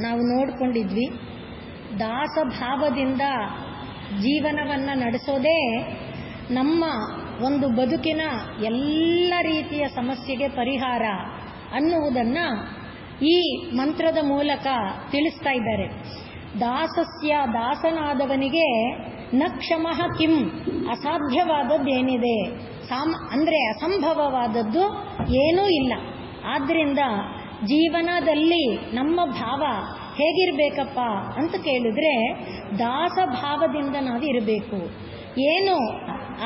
ನಾವು ನೋಡ್ಕೊಂಡಿದ್ವಿ. ದಾಸಭಾವದಿಂದ ಜೀವನವನ್ನು ನಡೆಸೋದೇ ನಮ್ಮ ಒಂದು ಬದುಕಿನ ಎಲ್ಲ ರೀತಿಯ ಸಮಸ್ಯೆಗೆ ಪರಿಹಾರ ಅನ್ನುವುದನ್ನು ಈ ಮಂತ್ರದ ಮೂಲಕ ತಿಳಿಸ್ತಾ ಇದ್ದಾರೆ. ದಾಸನಾದವನಿಗೆ ನ ಕ್ಷಮಃ ಕಿಂ, ಅಸಾಧ್ಯವಾದದ್ದೇನಿದೆ, ಅಂದರೆ ಅಸಂಭವವಾದದ್ದು ಏನೂ ಇಲ್ಲ. ಆದ್ದರಿಂದ ಜೀವನದಲ್ಲಿ ನಮ್ಮ ಭಾವ ಹೇಗಿರಬೇಕಪ್ಪ ಅಂತ ಕೇಳಿದ್ರೆ ದಾಸಭಾವದಿಂದ ನಾವು ಇರಬೇಕು. ಏನು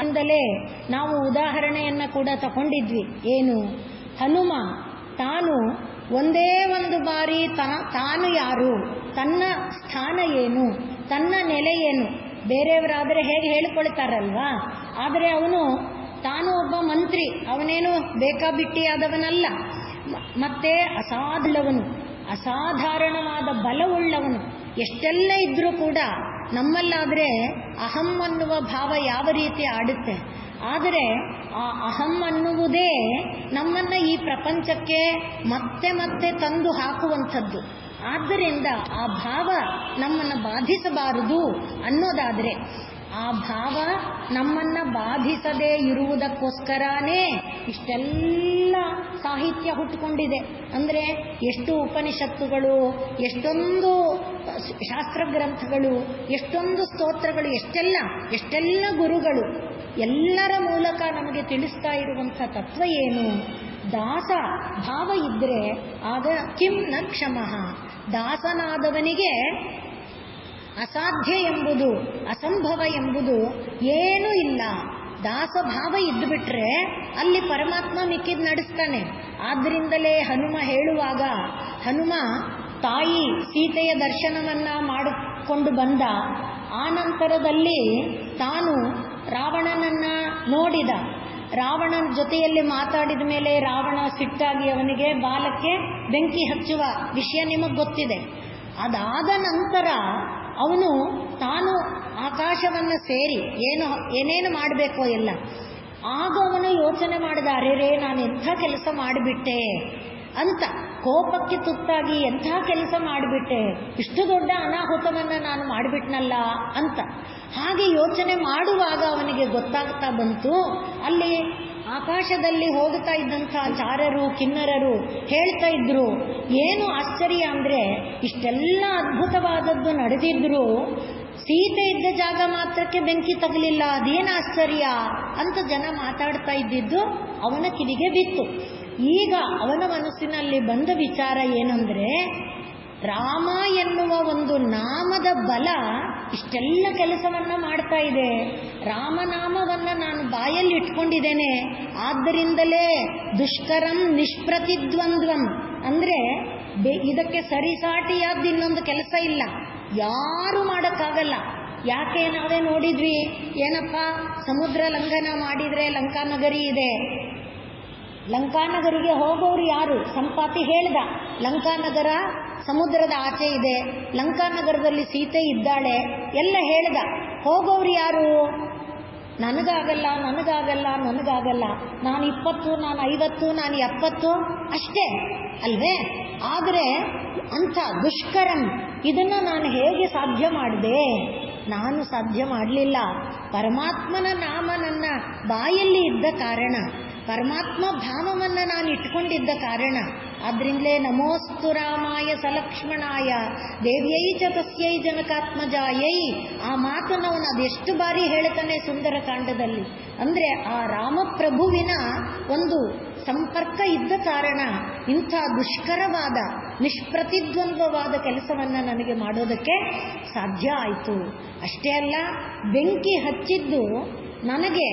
ಅಂದಲೇ ನಾವು ಉದಾಹರಣೆಯನ್ನು ಕೂಡ ತಗೊಂಡಿದ್ವಿ. ಏನು, ಹನುಮ ತಾನು ಒಂದೇ ಒಂದು ಬಾರಿ ತಾನು ಯಾರು, ತನ್ನ ಸ್ಥಾನ ಏನು, ತನ್ನ ನೆಲೆ ಏನು, ಬೇರೆಯವರಾದರೆ ಹೇಗೆ ಹೇಳಿಕೊಳ್ತಾರಲ್ವಾ, ಆದರೆ ಅವನು ತಾನು ಒಬ್ಬ ಮಂತ್ರಿ, ಅವನೇನು ಬೇಕಾಬಿಟ್ಟಿಯಾದವನಲ್ಲ, ಮತ್ತೆ ಅಸಾಧಾರಣವಾದ ಬಲವುಳ್ಳವನು. ಎಷ್ಟೆಲ್ಲ ಇದ್ರೂ ಕೂಡ ನಮ್ಮಲ್ಲಾದರೆ ಅಹಂ ಅನ್ನುವ ಭಾವ ಯಾವ ರೀತಿ ಆಡುತ್ತೆ. ಆದರೆ ಆ ಅಹಂ ಅನ್ನುವುದೇ ನಮ್ಮನ್ನು ಈ ಪ್ರಪಂಚಕ್ಕೆ ಮತ್ತೆ ಮತ್ತೆ ತಂದು ಹಾಕುವಂಥದ್ದು. ಆದ್ದರಿಂದ ಆ ಭಾವ ನಮ್ಮನ್ನು ಬಾಧಿಸಬಾರದು ಅನ್ನೋದಾದರೆ, ಆ ಭಾವ ನಮ್ಮನ್ನು ಬಾಧಿಸದೇ ಇರುವುದಕ್ಕೋಸ್ಕರನೇ ಇಷ್ಟೆಲ್ಲ ಸಾಹಿತ್ಯ ಹುಟ್ಟುಕೊಂಡಿದೆ. ಅಂದರೆ ಎಷ್ಟು ಉಪನಿಷತ್ತುಗಳು, ಎಷ್ಟೊಂದು ಶಾಸ್ತ್ರ ಗ್ರಂಥಗಳು, ಎಷ್ಟೊಂದು ಸ್ತೋತ್ರಗಳು, ಎಷ್ಟೆಲ್ಲ ಗುರುಗಳು, ಎಲ್ಲರ ಮೂಲಕ ನಮಗೆ ತಿಳಿಸ್ತಾ ಇರುವಂಥ ತತ್ವ ಏನು, ದಾಸ ಭಾವ ಇದ್ದರೆ ಆಗ ಕಿಂ ನ ಕ್ಷಮಃ, ದಾಸನಾದವನಿಗೆ ಅಸಾಧ್ಯ ಎಂಬುದು, ಅಸಂಭವ ಎಂಬುದು ಏನೂ ಇಲ್ಲ. ದಾಸಭಾವ ಇದ್ದುಬಿಟ್ರೆ ಅಲ್ಲಿ ಪರಮಾತ್ಮ ಮಿಕ್ಕಿದ್ ನಡೆಸ್ತಾನೆ. ಆದ್ದರಿಂದಲೇ ಹನುಮ ಹೇಳುವಾಗ, ಹನುಮ ತಾಯಿ ಸೀತೆಯ ದರ್ಶನವನ್ನ ಮಾಡಿಕೊಂಡು ಬಂದ ಆನಂತರದಲ್ಲಿ ತಾನು ರಾವಣನನ್ನ ನೋಡಿದ. ರಾವಣನ ಜೊತೆಯಲ್ಲಿ ಮಾತಾಡಿದ ಮೇಲೆ ರಾವಣ ಸಿಟ್ಟಾಗಿ ಅವನಿಗೆ ಬಾಲಕ್ಕೆ ಬೆಂಕಿ ಹಚ್ಚುವ ವಿಷಯ ನಿಮಗೆ ಗೊತ್ತಿದೆ. ಅದಾದ ನಂತರ ಅವನು ತಾನು ಆಕಾಶವನ್ನು ಸೇರಿ ಏನೇನು ಮಾಡಬೇಕೋ ಎಲ್ಲ, ಆಗ ಅವನು ಯೋಚನೆ ಮಾಡಿದ, ಅರೆರೇ ನಾನು ಎಂಥ ಕೆಲಸ ಮಾಡಿಬಿಟ್ಟೆ ಅಂತ, ಕೋಪಕ್ಕೆ ತುತ್ತಾಗಿ ಎಂಥ ಕೆಲಸ ಮಾಡಿಬಿಟ್ಟೆ, ಇಷ್ಟು ದೊಡ್ಡ ಅನಾಹುತವನ್ನು ನಾನು ಮಾಡಿಬಿಟ್ನಲ್ಲ ಅಂತ. ಹಾಗೆ ಯೋಚನೆ ಮಾಡುವಾಗ ಅವನಿಗೆ ಗೊತ್ತಾಗ್ತಾ ಬಂತು, ಅಲ್ಲಿ ಆಕಾಶದಲ್ಲಿ ಹೋಗ್ತಾ ಇದ್ದಂಥ ಚಾರರು ಕಿನ್ನರರು ಹೇಳ್ತಾ ಇದ್ರು, ಏನು ಆಶ್ಚರ್ಯ ಅಂದರೆ ಇಷ್ಟೆಲ್ಲ ಅದ್ಭುತವಾದದ್ದು ನಡೆದಿದ್ರು ಸೀತೆ ಇದ್ದ ಜಾಗ ಮಾತ್ರಕ್ಕೆ ಬೆಂಕಿ ತಗಲಿಲ್ಲ, ಅದೇನು ಆಶ್ಚರ್ಯ ಅಂತ ಜನ ಮಾತಾಡ್ತಾ ಇದ್ದಿದ್ದು ಅವನ ಕಿವಿಗೆ ಬಿತ್ತು. ಈಗ ಅವನ ಮನಸ್ಸಿನಲ್ಲಿ ಬಂದ ವಿಚಾರ ಏನಂದ್ರೆ, ರಾಮ ಎನ್ನುವ ಒಂದು ನಾಮದ ಬಲ ಇಷ್ಟೆಲ್ಲ ಕೆಲಸವನ್ನ ಮಾಡ್ತಾ ಇದೆ. ರಾಮನಾಮವನ್ನ ನಾನು ಬಾಯಲ್ಲಿ ಇಟ್ಕೊಂಡಿದ್ದೇನೆ, ಆದ್ದರಿಂದಲೇ ದುಷ್ಕರಂ ನಿಷ್ಪ್ರತಿದ್ವಂದ್ವಂ, ಅಂದ್ರೆ ಇದಕ್ಕೆ ಸರಿಸಾಟಿಯಾದ ಇನ್ನೊಂದು ಕೆಲಸ ಇಲ್ಲ, ಯಾರು ಮಾಡೋಕ್ಕಾಗಲ್ಲ. ಯಾಕೆ, ನಾವೇ ನೋಡಿದ್ವಿ, ಏನಪ್ಪ ಸಮುದ್ರ ಲಂಘನ ಮಾಡಿದ್ರೆ ಲಂಕಾನಗರಿ ಇದೆ, ಲಂಕಾನಗರಿಗೆ ಹೋಗೋರು ಯಾರು? ಸಂಪಾತಿ ಹೇಳ್ದ, ಲಂಕಾನಗರ ಸಮುದ್ರದ ಆಚೆ ಇದೆ, ಲಂಕಾನಗರದಲ್ಲಿ ಸೀತೆ ಇದ್ದಾಳೆ ಎಲ್ಲ ಹೇಳ್ದ. ಹೋಗೋರು ಯಾರು? ನನಗಾಗಲ್ಲ, ನಾನು 20, ನಾನು 50, ನಾನು 70 ಅಷ್ಟೇ ಅಲ್ವೇ? ಆದರೆ ಅಂಥ ದುಷ್ಕರಂ ಇದನ್ನು ನಾನು ಹೇಗೆ ಸಾಧ್ಯ ಮಾಡಿದೆ? ನಾನು ಸಾಧ್ಯ ಮಾಡಲಿಲ್ಲ. ಪರಮಾತ್ಮನ ನಾಮ ನನ್ನ ಬಾಯಲ್ಲಿ ಇದ್ದ ಕಾರಣ, ಪರಮಾತ್ಮ ಭಾವವನ್ನು ನಾನು ಇಟ್ಕೊಂಡಿದ್ದ ಕಾರಣ, ಆದ್ರಿಂದಲೇ ನಮೋಸ್ತು ರಾಮಾಯ ಸಲಕ್ಷ್ಮಣಾಯ ದೇವ್ಯೈ ಚ ತಸ್ಯೈ ಜನಕಾತ್ಮಜಾಯೈ, ಆ ಮಾತನ್ನು ಅವನು ಅದೆಷ್ಟು ಬಾರಿ ಹೇಳ್ತಾನೆ ಸುಂದರಕಾಂಡದಲ್ಲಿ. ಅಂದರೆ ಆ ರಾಮಪ್ರಭುವಿನ ಒಂದು ಸಂಪರ್ಕ ಇದ್ದ ಕಾರಣ ಇಂಥ ದುಷ್ಕರವಾದ ನಿಷ್ಪ್ರತಿದ್ವಂದ್ವವಾದ ಕೆಲಸವನ್ನು ನನಗೆ ಮಾಡೋದಕ್ಕೆ ಸಾಧ್ಯ ಆಯಿತು. ಅಷ್ಟೇ ಅಲ್ಲ, ಬೆಂಕಿ ನನಗೆ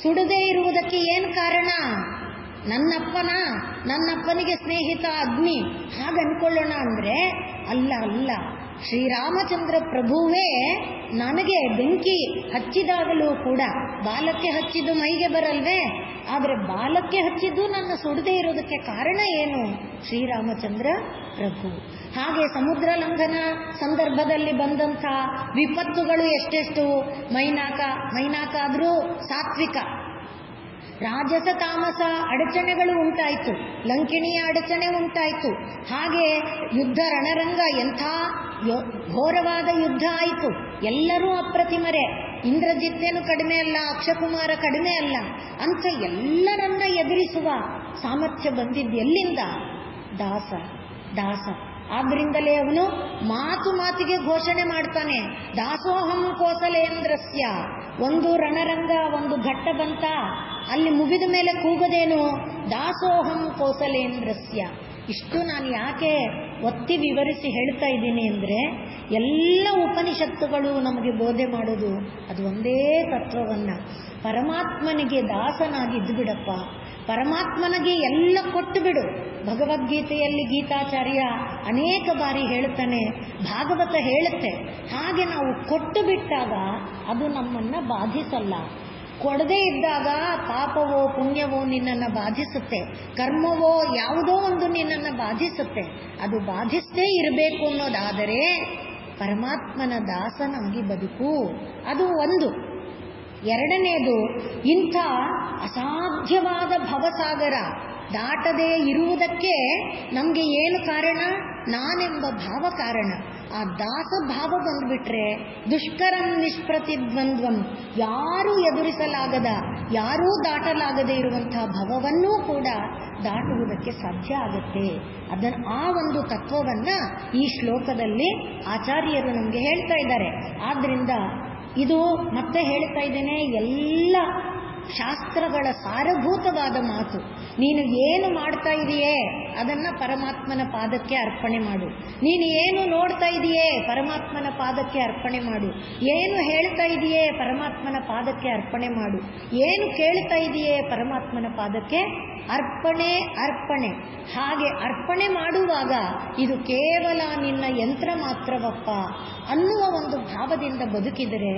ಸುಡದೇ ಇರುವುದಕ್ಕೆ ಏನು ಕಾರಣ? ನನ್ನಪ್ಪನಿಗೆ ಸ್ನೇಹಿತ ಅಗ್ನಿ ಹಾಗೆ ಅನ್ಕೊಳ್ಳೋಣ ಅಂದರೆ ಅಲ್ಲ, ಶ್ರೀರಾಮಚಂದ್ರ ಪ್ರಭುವೇ ನನಗೆ ಬೆಂಕಿ ಹಚ್ಚಿದಾಗಲೂ ಕೂಡ ಬಾಲಕ್ಕೆ ಹಚ್ಚಿದ್ದು ಮೈಗೆ ಬರಲ್ವೇ? ಆದರೆ ಬಾಲಕ್ಕೆ ಹಚ್ಚಿದ್ದು ನನ್ನ ಸುಡದೇ ಇರೋದಕ್ಕೆ ಕಾರಣ ಏನು? ಶ್ರೀರಾಮಚಂದ್ರ ಪ್ರಭು. ಹಾಗೆ ಸಮುದ್ರ ಲಂಘನ ಸಂದರ್ಭದಲ್ಲಿ ಬಂದಂಥ ವಿಪತ್ತುಗಳು ಎಷ್ಟೆಷ್ಟು. ಮೈನಾಕ ಆದರೂ ಸಾತ್ವಿಕ, ರಾಜಸ ತಾಮಸ ಅಡಚಣೆಗಳು ಉಂಟಾಯಿತು, ಲಂಕಿಣಿಯ ಅಡಚಣೆ ಉಂಟಾಯಿತು. ಹಾಗೆ ಯುದ್ಧ ರಣರಂಗ ಎಂಥ ಘೋರವಾದ ಯುದ್ಧ ಆಯಿತು. ಎಲ್ಲರೂ ಅಪ್ರತಿಮರೇ. ಇಂದ್ರಜಿತ್ತೇನು ಕಡಿಮೆ ಅಲ್ಲ, ಅಕ್ಷಕುಮಾರ ಕಡಿಮೆ ಅಲ್ಲ. ಅಂತ ಎಲ್ಲರನ್ನ ಎದುರಿಸುವ ಸಾಮರ್ಥ್ಯ ಬಂದಿದ್ದು ಎಲ್ಲಿಂದ? ದಾಸ ದಾಸ. ಆದ್ರಿಂದಲೇ ಅವನು ಮಾತು ಮಾತಿಗೆ ಘೋಷಣೆ ಮಾಡ್ತಾನೆ, ದಾಸೋಹಂ ಕೋಸಲೇಂದ್ರಸ್ಯ. ಒಂದು ರಣರಂಗ, ಒಂದು ಘಟ್ಟ ಬಂತ, ಅಲ್ಲಿ ಮುಗಿದ ಮೇಲೆ ಕೂಗದೇನು? ದಾಸೋಹಂ ಕೋಸಲೇಂದ್ರಸ್ಯ. ಇಷ್ಟು ನಾನು ಯಾಕೆ ಒತ್ತಿ ವಿವರಿಸಿ ಹೇಳ್ತಾ ಇದ್ದೀನಿ ಅಂದರೆ, ಎಲ್ಲ ಉಪನಿಷತ್ತುಗಳು ನಮಗೆ ಬೋಧೆ ಮಾಡೋದು ಅದು ಒಂದೇ ತತ್ವವನ್ನ. ಪರಮಾತ್ಮನಿಗೆ ದಾಸನಾಗಿದ್ದು ಬಿಡಪ್ಪ, ಪರಮಾತ್ಮನಿಗೆ ಎಲ್ಲ ಕೊಟ್ಟು ಬಿಡು. ಭಗವದ್ಗೀತೆಯಲ್ಲಿ ಗೀತಾಚಾರ್ಯ ಅನೇಕ ಬಾರಿ ಹೇಳ್ತಾನೆ, ಭಾಗವತ ಹೇಳುತ್ತೆ. ಹಾಗೆ ನಾವು ಕೊಟ್ಟು ಬಿಟ್ಟಾಗ ಅದು ನಮ್ಮನ್ನ ಬಾಧಿಸಲ್ಲ. ಕೊಡದೇ ಇದ್ದಾಗ ಪಾಪವೋ ಪುಣ್ಯವೋ ನಿನ್ನನ್ನು ಬಾಧಿಸುತ್ತೆ, ಕರ್ಮವೋ ಯಾವುದೋ ಒಂದು ನಿನ್ನನ್ನು ಬಾಧಿಸುತ್ತೆ. ಅದು ಬಾಧಿಸದೇ ಇರಬೇಕು ಅನ್ನೋದಾದರೆ ಪರಮಾತ್ಮನ ದಾಸನಾಗಿ ಬದುಕು. ಅದು ಒಂದು. ಎರಡನೇದು, ಇಂಥ ಅಸಾಧ್ಯವಾದ ಭವಸಾಗರ ದಾಟದೇ ಇರುವುದಕ್ಕೆ ನಮಗೆ ಏನು ಕಾರಣ? ನಾನೆಂಬ ಭಾವ ಕಾರಣ. ಆ ದಾಸ ಭಾವ ಬಂದ್ಬಿಟ್ರೆ ದುಷ್ಕರಂ ನಿಷ್ಪ್ರತಿದ್ವಂದ್ವಂ, ಯಾರೂ ಎದುರಿಸಲಾಗದ, ಯಾರೂ ದಾಟಲಾಗದೇ ಇರುವಂತಹ ಭವವನ್ನೂ ಕೂಡ ದಾಟುವುದಕ್ಕೆ ಸಾಧ್ಯ ಆಗುತ್ತೆ. ಆ ಒಂದು ತತ್ವವನ್ನ ಈ ಶ್ಲೋಕದಲ್ಲಿ ಆಚಾರ್ಯರು ನಮಗೆ ಹೇಳ್ತಾ ಇದ್ದಾರೆ. ಆದ್ರಿಂದ ಇದು ಮತ್ತೆ ಹೇಳ್ತಾ ಇದ್ದೇನೆ, ಎಲ್ಲ ಶಾಸ್ತ್ರಗಳ ಸಾರಭೂತವಾದ ಮಾತು. ನೀನು ಏನು ಮಾಡ್ತಾ ಇದೆಯೇ ಅದನ್ನ ಪರಮಾತ್ಮನ ಪಾದಕ್ಕೆ ಅರ್ಪಣೆ ಮಾಡು. ನೀನು ಏನು ನೋಡ್ತಾ ಇದೆಯೇ ಪರಮಾತ್ಮನ ಪಾದಕ್ಕೆ ಅರ್ಪಣೆ ಮಾಡು. ಏನು ಹೇಳ್ತಾ ಇದೆಯೇ ಪರಮಾತ್ಮನ ಪಾದಕ್ಕೆ ಅರ್ಪಣೆ ಮಾಡು. ಏನು ಕೇಳ್ತಾ ಇದೆಯೇ ಪರಮಾತ್ಮನ ಪಾದಕ್ಕೆ ಅರ್ಪಣೆ ಅರ್ಪಣೆ. ಹಾಗೆ ಅರ್ಪಣೆ ಮಾಡುವಾಗ ಇದು ಕೇವಲ ನಿನ್ನ ಯಂತ್ರ ಮಾತ್ರವಪ್ಪ ಅನ್ನುವ ಒಂದು ಭಾವದಿಂದ ಬದುಕಿದರೆ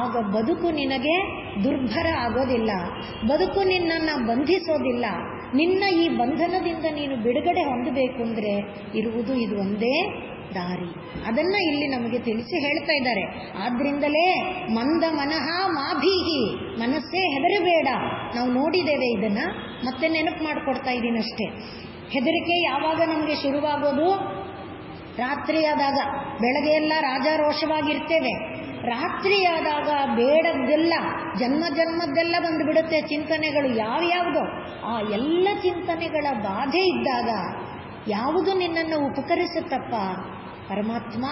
ಆಗ ಬದುಕು ನಿನಗೆ ದುರ್ಭರ ಆಗೋದಿಲ್ಲ, ಬದುಕು ನಿನ್ನನ್ನು ಬಂಧಿಸೋದಿಲ್ಲ. ನಿನ್ನ ಈ ಬಂಧನದಿಂದ ನೀನು ಬಿಡುಗಡೆ ಹೊಂದಬೇಕು ಅಂದರೆ ಇರುವುದು ಇದು ಒಂದೇ ದಾರಿ. ಅದನ್ನ ಇಲ್ಲಿ ನಮಗೆ ತಿಳಿಸಿ ಹೇಳ್ತಾ ಇದ್ದಾರೆ. ಆದ್ರಿಂದಲೇ ಮಂದ ಮನಃ ಮಾಭೀಹಿ, ಮನಸ್ಸೇ ಹೆದರಬೇಡ. ನಾವು ನೋಡಿದ್ದೇವೆ ಇದನ್ನ, ಮತ್ತೆ ನೆನಪು ಮಾಡಿಕೊಡ್ತಾ ಇದ್ದೀನಿ ಅಷ್ಟೇ. ಹೆದರಿಕೆ ಯಾವಾಗ ನಮಗೆ ಶುರುವಾಗೋದು? ರಾತ್ರಿಯಾದಾಗ. ಬೆಳಗ್ಗೆ ಎಲ್ಲ ರಾಜಾರೋಷವಾಗಿರ್ತೇವೆ, ರಾತ್ರಿಯಾದಾಗ ಬೇಡದ್ದೆಲ್ಲ ಜನ್ಮ ಜನ್ಮದ್ದೆಲ್ಲ ಬಂದುಬಿಡುತ್ತೆ ಚಿಂತನೆಗಳು, ಯಾವ್ಯಾವುದೋ. ಆ ಎಲ್ಲ ಚಿಂತನೆಗಳ ಬಾಧೆ ಇದ್ದಾಗ ಯಾವುದು ನಿನ್ನನ್ನು ಉಪಕರಿಸುತ್ತಪ್ಪ? ಪರಮಾತ್ಮ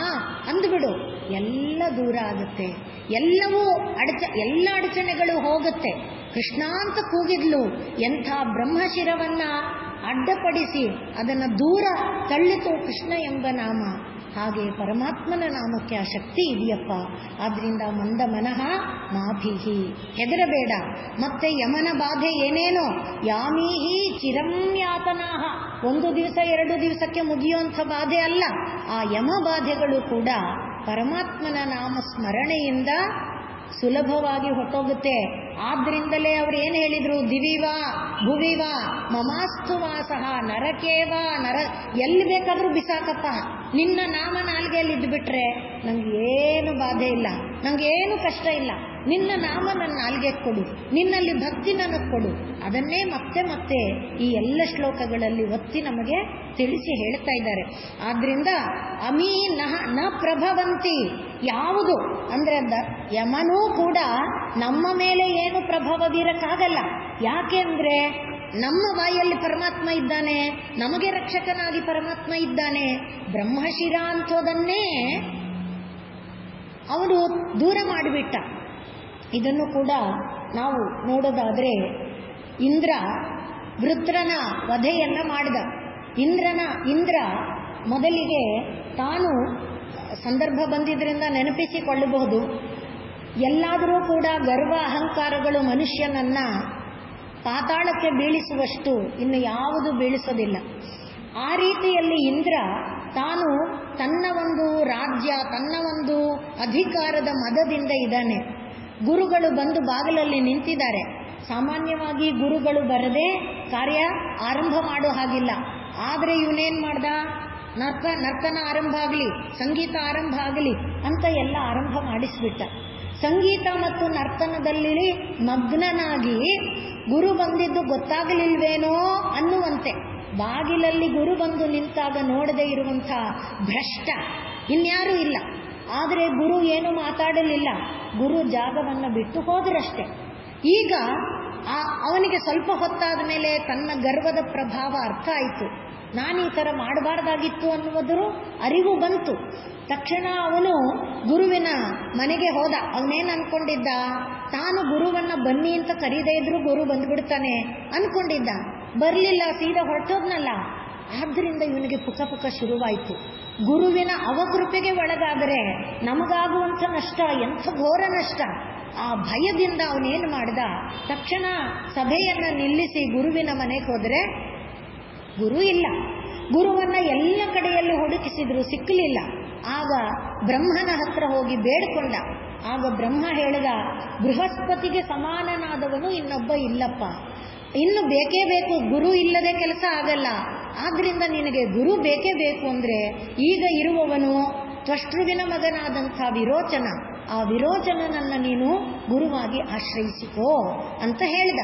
ಅಂದುಬಿಡು, ಎಲ್ಲ ದೂರ ಆಗುತ್ತೆ, ಎಲ್ಲವೂ ಎಲ್ಲ ಅಡಚಣೆಗಳು ಹೋಗುತ್ತೆ. ಕೃಷ್ಣ ಅಂತ ಕೂಗಿದ್ಲು, ಎಂಥ ಬ್ರಹ್ಮಶಿರವನ್ನ ಅಡ್ಡಪಡಿಸಿ ಅದನ್ನು ದೂರ ತಳ್ಳಿತು ಕೃಷ್ಣ ಎಂಬ ನಾಮ. ಹಾಗೆ ಪರಮಾತ್ಮನ ನಾಮಕ್ಕೆ ಆ ಶಕ್ತಿ ಇದೆಯಪ್ಪ. ಆದ್ರಿಂದ ಮಂದ ಮನಃ ಮಾಭಿಹಿ, ಹೆದರಬೇಡ. ಮತ್ತೆ ಯಮನ ಬಾಧೆ ಏನೇನೋ, ಯಾಮೀಹಿ ಚಿರಂ ಯಾತನಾಹ, ಒಂದು ದಿವಸ ಎರಡು ದಿವಸಕ್ಕೆ ಮುಗಿಯುವಂಥ ಬಾಧೆ ಅಲ್ಲ. ಆ ಯಮ ಬಾಧೆಗಳು ಕೂಡ ಪರಮಾತ್ಮನ ನಾಮ ಸ್ಮರಣೆಯಿಂದ ಸುಲಭವಾಗಿ ಹೊಟ್ಟೋಗುತ್ತೆ. ಆದ್ರಿಂದಲೇ ಅವ್ರು ಏನು ಹೇಳಿದ್ರು? ದಿವಿವಾ ಭುವಿವಾ ಮಮಾಸ್ತು ವಾಸಃ, ನರಕೇವಾ ನರ, ಎಲ್ಲಿ ಬೇಕಾದ್ರೂ ಬಿಸಾಕಪ್ಪ, ನಿನ್ನ ನಾಮ ನಾಲ್ಗೆಯಲ್ಲಿ ಇದ್ದುಬಿಟ್ರೆ ನಂಗೇನು ಬಾಧೆ ಇಲ್ಲ, ನಂಗೇನು ಕಷ್ಟ ಇಲ್ಲ. ನಿನ್ನ ನಾಮ ನನ್ನ ನಾಲ್ಗೆ ಕೊಡು, ನಿನ್ನಲ್ಲಿ ಭಕ್ತಿ ನನಗೆ ಕೊಡು. ಅದನ್ನೇ ಮತ್ತೆ ಮತ್ತೆ ಈ ಎಲ್ಲ ಶ್ಲೋಕಗಳಲ್ಲಿ ಒತ್ತಿ ನಮಗೆ ತಿಳಿಸಿ ಹೇಳ್ತಾ ಇದ್ದಾರೆ. ಆದ್ರಿಂದ ಅಮೀ ನ ಪ್ರಭವಂತಿ, ಯಾವುದು ಅಂದ್ರೆ ಯಮನೂ ಕೂಡ ನಮ್ಮ ಮೇಲೆ ಏನು ಪ್ರಭಾವ ಬೀರಕ್ಕಾಗಲ್ಲ. ಯಾಕೆ ಅಂದ್ರೆ ನಮ್ಮ ಬಾಯಲ್ಲಿ ಪರಮಾತ್ಮ ಇದ್ದಾನೆ, ನಮಗೆ ರಕ್ಷಕನಾಗಿ ಪರಮಾತ್ಮ ಇದ್ದಾನೆ. ಬ್ರಹ್ಮಶಿರ ಅಂಥೋದನ್ನೇ ಅವನು ದೂರ ಮಾಡಿಬಿಟ್ಟ. ಇದನ್ನು ಕೂಡ ನಾವು ನೋಡೋದಾದ್ರೆ, ಇಂದ್ರ ವೃತ್ರನ ವಧೆಯನ್ನ ಮಾಡಿದ. ಇಂದ್ರ ಮೊದಲಿಗೆ ತಾನು ಸಂದರ್ಭ ಬಂದಿದ್ರಿಂದ ನೆನಪಿಸಿಕೊಳ್ಳಬಹುದು, ಎಲ್ಲಾದರೂ ಕೂಡ ಗರ್ವ ಅಹಂಕಾರಗಳು ಮನುಷ್ಯನನ್ನ ಪಾತಾಳಕ್ಕೆ ಬೀಳಿಸುವಷ್ಟು ಇನ್ನು ಯಾವುದು ಬೀಳಿಸೋದಿಲ್ಲ. ಆ ರೀತಿಯಲ್ಲಿ ಇಂದ್ರ ತಾನು ತನ್ನ ಒಂದು ರಾಜ್ಯ, ತನ್ನ ಒಂದು ಅಧಿಕಾರದ ಮದದಿಂದ ಇದ್ದಾನೆ. ಗುರುಗಳು ಬಂದು ಬಾಗಿಲಲ್ಲಿ ನಿಂತಿದ್ದಾರೆ. ಸಾಮಾನ್ಯವಾಗಿ ಗುರುಗಳು ಬರದೆ ಕಾರ್ಯ ಆರಂಭ ಮಾಡೋ ಹಾಗಿಲ್ಲ. ಆದರೆ ಇವನೇನ್ ಮಾಡ್ದ? ನರ್ತನ ಆರಂಭ ಆಗಲಿ, ಸಂಗೀತ ಆರಂಭ ಆಗಲಿ ಅಂತ ಎಲ್ಲ ಆರಂಭ ಮಾಡಿಸ್ಬಿಟ್ಟ. ಸಂಗೀತ ಮತ್ತು ನರ್ತನದಲ್ಲಿ ಮಗ್ನನಾಗಿ ಗುರು ಬಂದಿದ್ದು ಗೊತ್ತಾಗಲಿಲ್ವೇನೋ ಅನ್ನುವಂತೆ. ಬಾಗಿಲಲ್ಲಿ ಗುರು ಬಂದು ನಿಂತಾಗ ನೋಡದೇ ಇರುವಂಥ ಭ್ರಷ್ಟ ಇನ್ಯಾರೂ ಇಲ್ಲ. ಆದರೆ ಗುರು ಏನು ಮಾತಾಡಲಿಲ್ಲ, ಗುರು ಜಾಗವನ್ನು ಬಿಟ್ಟು ಹೋದರಷ್ಟೆ. ಈಗ ಅವನಿಗೆ ಸ್ವಲ್ಪ ಹೊತ್ತಾದ ಮೇಲೆ ತನ್ನ ಗರ್ವದ ಪ್ರಭಾವ ಅರ್ಥ ಆಯಿತು. ನಾನು ಈ ಥರ ಮಾಡಬಾರ್ದಾಗಿತ್ತು ಅನ್ನುವುದರ ಅರಿವು ಬಂತು. ತಕ್ಷಣ ಅವನು ಗುರುವಿನ ಮನೆಗೆ ಹೋದ. ಅವನೇನು ಅನ್ಕೊಂಡಿದ್ದ, ತಾನು ಗುರುವನ್ನ ಬನ್ನಿ ಅಂತ ಕರೀದೇ ಇದ್ರು ಗುರು ಬಂದ್ಬಿಡ್ತಾನೆ ಅನ್ಕೊಂಡಿದ್ದ. ಬರಲಿಲ್ಲ, ಸೀದಾ ಹೊರಟೋದ್ನಲ್ಲ. ಆದ್ರಿಂದ ಇವನಿಗೆ ಪುಕ ಶುರುವಾಯಿತು. ಗುರುವಿನ ಅವಕೃಪೆಗೆ ಒಳಗಾದರೆ ನಮಗಾಗುವಂಥ ನಷ್ಟ ಎಂಥ ಘೋರ ನಷ್ಟ. ಆ ಭಯದಿಂದ ಅವನೇನು ಮಾಡ್ದ, ತಕ್ಷಣ ಸಭೆಯನ್ನ ನಿಲ್ಲಿಸಿ ಗುರುವಿನ ಮನೆಗೆ ಹೋದರೆ ಗುರು ಇಲ್ಲ. ಗುರುವನ್ನ ಎಲ್ಲ ಕಡೆಯಲ್ಲಿ ಹುಡುಕಿಸಿದ್ರು, ಸಿಕ್ಕಲಿಲ್ಲ. ಆಗ ಬ್ರಹ್ಮನ ಹತ್ರ ಹೋಗಿ ಬೇಡ್ಕೊಂಡ. ಆಗ ಬ್ರಹ್ಮ ಹೇಳಿದ, ಬೃಹಸ್ಪತಿಗೆ ಸಮಾನನಾದವನು ಇನ್ನೊಬ್ಬ ಇಲ್ಲಪ್ಪ, ಇನ್ನು ಬೇಕೇ ಬೇಕು, ಗುರು ಇಲ್ಲದೆ ಕೆಲಸ ಆಗಲ್ಲ. ಆದ್ರಿಂದ ನಿನಗೆ ಗುರು ಬೇಕೇ ಬೇಕು ಅಂದ್ರೆ ಈಗ ಇರುವವನು ತ್ವಷ್ಟೃವಿನ ಮಗನಾದಂಥ ವಿರೋಚನ, ಆ ವಿರೋಚನನನ್ನ ನೀನು ಗುರುವಾಗಿ ಆಶ್ರಯಿಸಿಕೋ ಅಂತ ಹೇಳಿದ.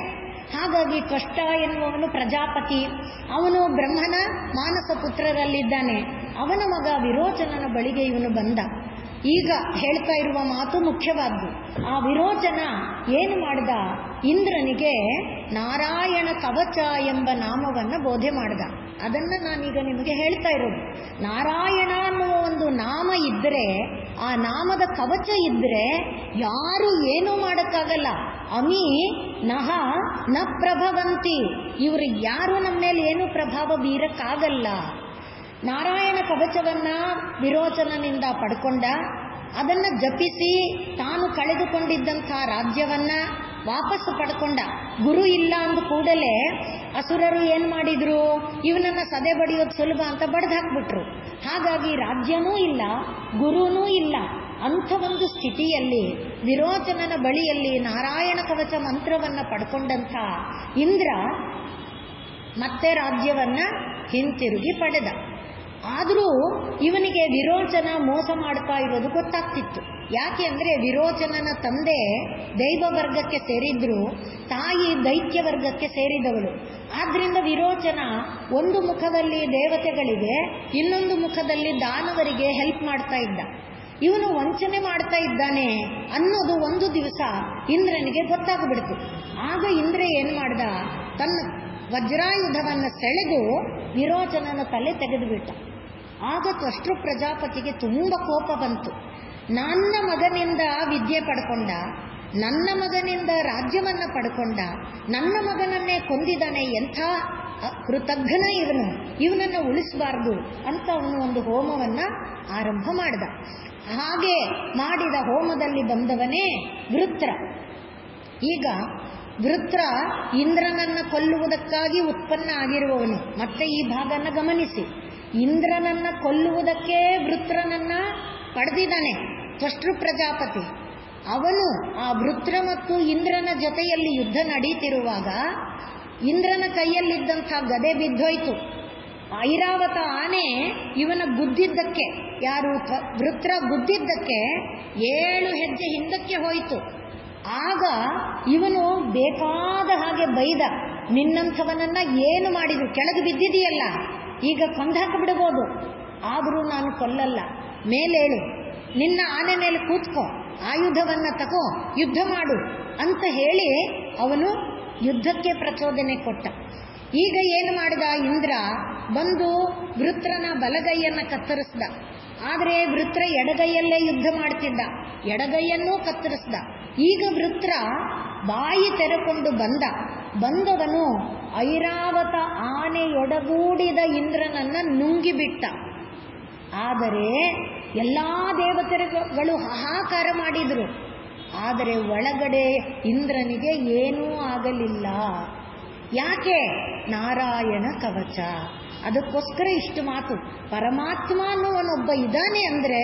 ಹಾಗಾಗಿ ತ್ವಷ್ಟ ಎನ್ನುವವನು ಪ್ರಜಾಪತಿ, ಅವನು ಬ್ರಹ್ಮನ ಮಾನಸ ಪುತ್ರರಲ್ಲಿದ್ದಾನೆ. ಅವನ ಮಗ ವಿರೋಚನನ ಬಳಿಗೆ ಇವನು ಬಂದ. ಈಗ ಹೇಳ್ತಾ ಇರುವ ಮಾತು ಮುಖ್ಯವಾದ್ದು. ಆ ವಿರೋಚನ ಏನು ಮಾಡಿದ, ಇಂದ್ರನಿಗೆ ನಾರಾಯಣ ಕವಚ ಎಂಬ ನಾಮವನ್ನು ಬೋಧೆ ಮಾಡಿದ. ಅದನ್ನ ನಾನೀಗ ನಿಮಗೆ ಹೇಳ್ತಾ ಇರೋದು. ನಾರಾಯಣ ಅನ್ನುವ ಒಂದು ನಾಮ ಇದ್ದರೆ, ಆ ನಾಮದ ಕವಚ ಇದ್ದರೆ ಯಾರು ಏನೂ ಮಾಡೋಕ್ಕಾಗಲ್ಲ. ಅಮಿ ನಹ ನ ಪ್ರಭವಂತಿ, ಇವರು ಯಾರು ನಮ್ಮ ಮೇಲೆ ಏನು ಪ್ರಭಾವ ಬೀರಕ್ಕಾಗಲ್ಲ. ನಾರಾಯಣ ಕವಚವನ್ನ ವಿರೋಚನನಿಂದ ಪಡ್ಕೊಂಡ. ಅದನ್ನ ಜಪಿಸಿ ತಾನು ಕಳೆದುಕೊಂಡಿದ್ದಂಥ ರಾಜ್ಯವನ್ನ ವಾಪಸ್ಸು ಪಡ್ಕೊಂಡ. ಗುರು ಇಲ್ಲ ಅಂದ ಕೂಡಲೇ ಅಸುರರು ಏನ್ ಮಾಡಿದ್ರು, ಇವನನ್ನ ಸದೆ ಬಡಿಯೋದು ಸುಲಭ ಅಂತ ಬಡ್ದು ಹಾಕ್ಬಿಟ್ರು. ಹಾಗಾಗಿ ರಾಜ್ಯನೂ ಇಲ್ಲ, ಗುರುನೂ ಇಲ್ಲ. ಅಂಥ ಒಂದು ಸ್ಥಿತಿಯಲ್ಲಿ ವಿರೋಚನನ ಬಳಿಯಲ್ಲಿ ನಾರಾಯಣ ಕವಚ ಮಂತ್ರವನ್ನ ಪಡ್ಕೊಂಡಂಥ ಇಂದ್ರ ಮತ್ತೆ ರಾಜ್ಯವನ್ನ ಹಿಂತಿರುಗಿ ಪಡೆದ. ಆದರೂ ಇವನಿಗೆ ವಿರೋಚನ ಮೋಸ ಮಾಡ್ತಾ ಇರೋದು ಗೊತ್ತಾಗ್ತಿತ್ತು. ಯಾಕೆ ಅಂದ್ರೆ ವಿರೋಚನನ ತಂದೆ ದೈವ ವರ್ಗಕ್ಕೆ ಸೇರಿದ್ರು, ತಾಯಿ ದೈತ್ಯ ವರ್ಗಕ್ಕೆ ಸೇರಿದವಳು. ಆದ್ರಿಂದ ವಿರೋಚನ ಒಂದು ಮುಖದಲ್ಲಿ ದೇವತೆಗಳಿಗೆ, ಇನ್ನೊಂದು ಮುಖದಲ್ಲಿ ದಾನವರಿಗೆ ಹೆಲ್ಪ್ ಮಾಡ್ತಾ ಇದ್ದ. ಇವನು ವಂಚನೆ ಮಾಡ್ತಾ ಇದ್ದಾನೆ ಅನ್ನೋದು ಒಂದು ದಿವಸ ಇಂದ್ರನಿಗೆ ಗೊತ್ತಾಗ್ಬಿಡ್ತು. ಆಗ ಇಂದ್ರ ಏನ್ ಮಾಡ್ದ, ತನ್ನ ವಜ್ರಾಯುಧವನ್ನ ಸೆಳೆದು ವಿರೋಚನನ ತಲೆ ತೆಗೆದುಬಿಟ್ಟ. ಆಗ ತ್ವಷ್ಟೃ ಪ್ರಜಾಪತಿಗೆ ತುಂಬ ಕೋಪ ಬಂತು. ನನ್ನ ಮಗನಿಂದ ವಿದ್ಯೆ ಪಡ್ಕೊಂಡ, ನನ್ನ ಮಗನಿಂದ ರಾಜ್ಯವನ್ನ ಪಡ್ಕೊಂಡ, ನನ್ನ ಮಗನನ್ನೇ ಕೊಂದಿದ್ದಾನೆ, ಎಂಥ ಕೃತಜ್ಞನ ಇವನು, ಇವನನ್ನು ಉಳಿಸಬಾರ್ದು ಅಂತ ಅವನು ಒಂದು ಹೋಮವನ್ನ ಆರಂಭ ಮಾಡಿದ. ಹಾಗೆ ಮಾಡಿದ ಹೋಮದಲ್ಲಿ ಬಂದವನೇ ವೃತ್ರ. ಈಗ ವೃತ್ರ ಇಂದ್ರನನ್ನ ಕೊಲ್ಲುವುದಕ್ಕಾಗಿ ಉತ್ಪನ್ನ ಆಗಿರುವವನು. ಮತ್ತೆ ಈ ಭಾಗನ ಗಮನಿಸಿ, ಇಂದ್ರನನ್ನ ಕೊಲ್ಲುವುದಕ್ಕೆ ವೃತ್ರನನ್ನ ಪಡೆದಿದ್ದಾನೆ ತ್ವಷ್ಟೃ ಪ್ರಜಾಪತಿ. ಅವನು ಆ ವೃತ್ರ ಮತ್ತು ಇಂದ್ರನ ಜೊತೆಯಲ್ಲಿ ಯುದ್ಧ ನಡೀತಿರುವಾಗ ಇಂದ್ರನ ಕೈಯಲ್ಲಿದ್ದಂಥ ಗದೆ ಬಿದ್ದೋಯ್ತು. ಐರಾವತ ಆನೆ ಇವನ ಗುದ್ದಿದ್ದಕ್ಕೆ, ಯಾರು ವೃತ್ರ ಗುದ್ದಿದ್ದಕ್ಕೆ 7 ಹೆಜ್ಜೆ ಹಿಂದಕ್ಕೆ ಹೋಯಿತು. ಆಗ ಇವನು ಬೇಕಾದ ಹಾಗೆ ಬೈದ, ನಿನ್ನಂಥವನನ್ನ ಏನು ಮಾಡಿದ್ರು, ಕೆಳಗೆ ಬಿದ್ದಿದೆಯಲ್ಲ, ಈಗ ಕೊಂದಾಕ ಬಿಡಬಹುದು, ಆದರೂ ನಾನು ಕೊಲ್ಲಲ್ಲ, ಮೇಲೇಳು, ನಿನ್ನ ಆನೆ ಮೇಲೆ ಕೂತ್ಕೋ, ಆಯುಧವನ್ನ ತಗೋ, ಯುದ್ಧ ಮಾಡು ಅಂತ ಹೇಳಿ ಅವನು ಯುದ್ಧಕ್ಕೆ ಪ್ರಚೋದನೆ ಕೊಟ್ಟ. ಈಗ ಏನು ಮಾಡಿದ, ಇಂದ್ರ ಬಂದು ವೃತ್ರನ ಬಲಗೈಯನ್ನ ಕತ್ತರಿಸ್ದ. ಆದರೆ ವೃತ್ರ ಎಡಗೈಯಲ್ಲೇ ಯುದ್ಧ ಮಾಡ್ತಿದ್ದ, ಎಡಗೈಯನ್ನೂ ಕತ್ತರಿಸ್ದ. ಈಗ ವೃತ್ರ ಬಾಯಿ ತೆರೆಕೊಂಡು ಬಂದವನು ಐರಾವತ ಆನೆಯೊಡಗೂಡಿದ ಇಂದ್ರನನ್ನ ನುಂಗಿಬಿಟ್ಟ. ಆದರೆ ಎಲ್ಲಾ ದೇವತೆಗಳು ಹಾಹಾಕಾರ ಮಾಡಿದ್ರು. ಆದರೆ ಒಳಗಡೆ ಇಂದ್ರನಿಗೆ ಏನೂ ಆಗಲಿಲ್ಲ. ಯಾಕೆ? ನಾರಾಯಣ ಕವಚ. ಅದಕ್ಕೋಸ್ಕರ ಇಷ್ಟು ಮಾತು. ಪರಮಾತ್ಮ ಅನ್ನುವನೊಬ್ಬ ಇದ್ದಾನೆ ಅಂದ್ರೆ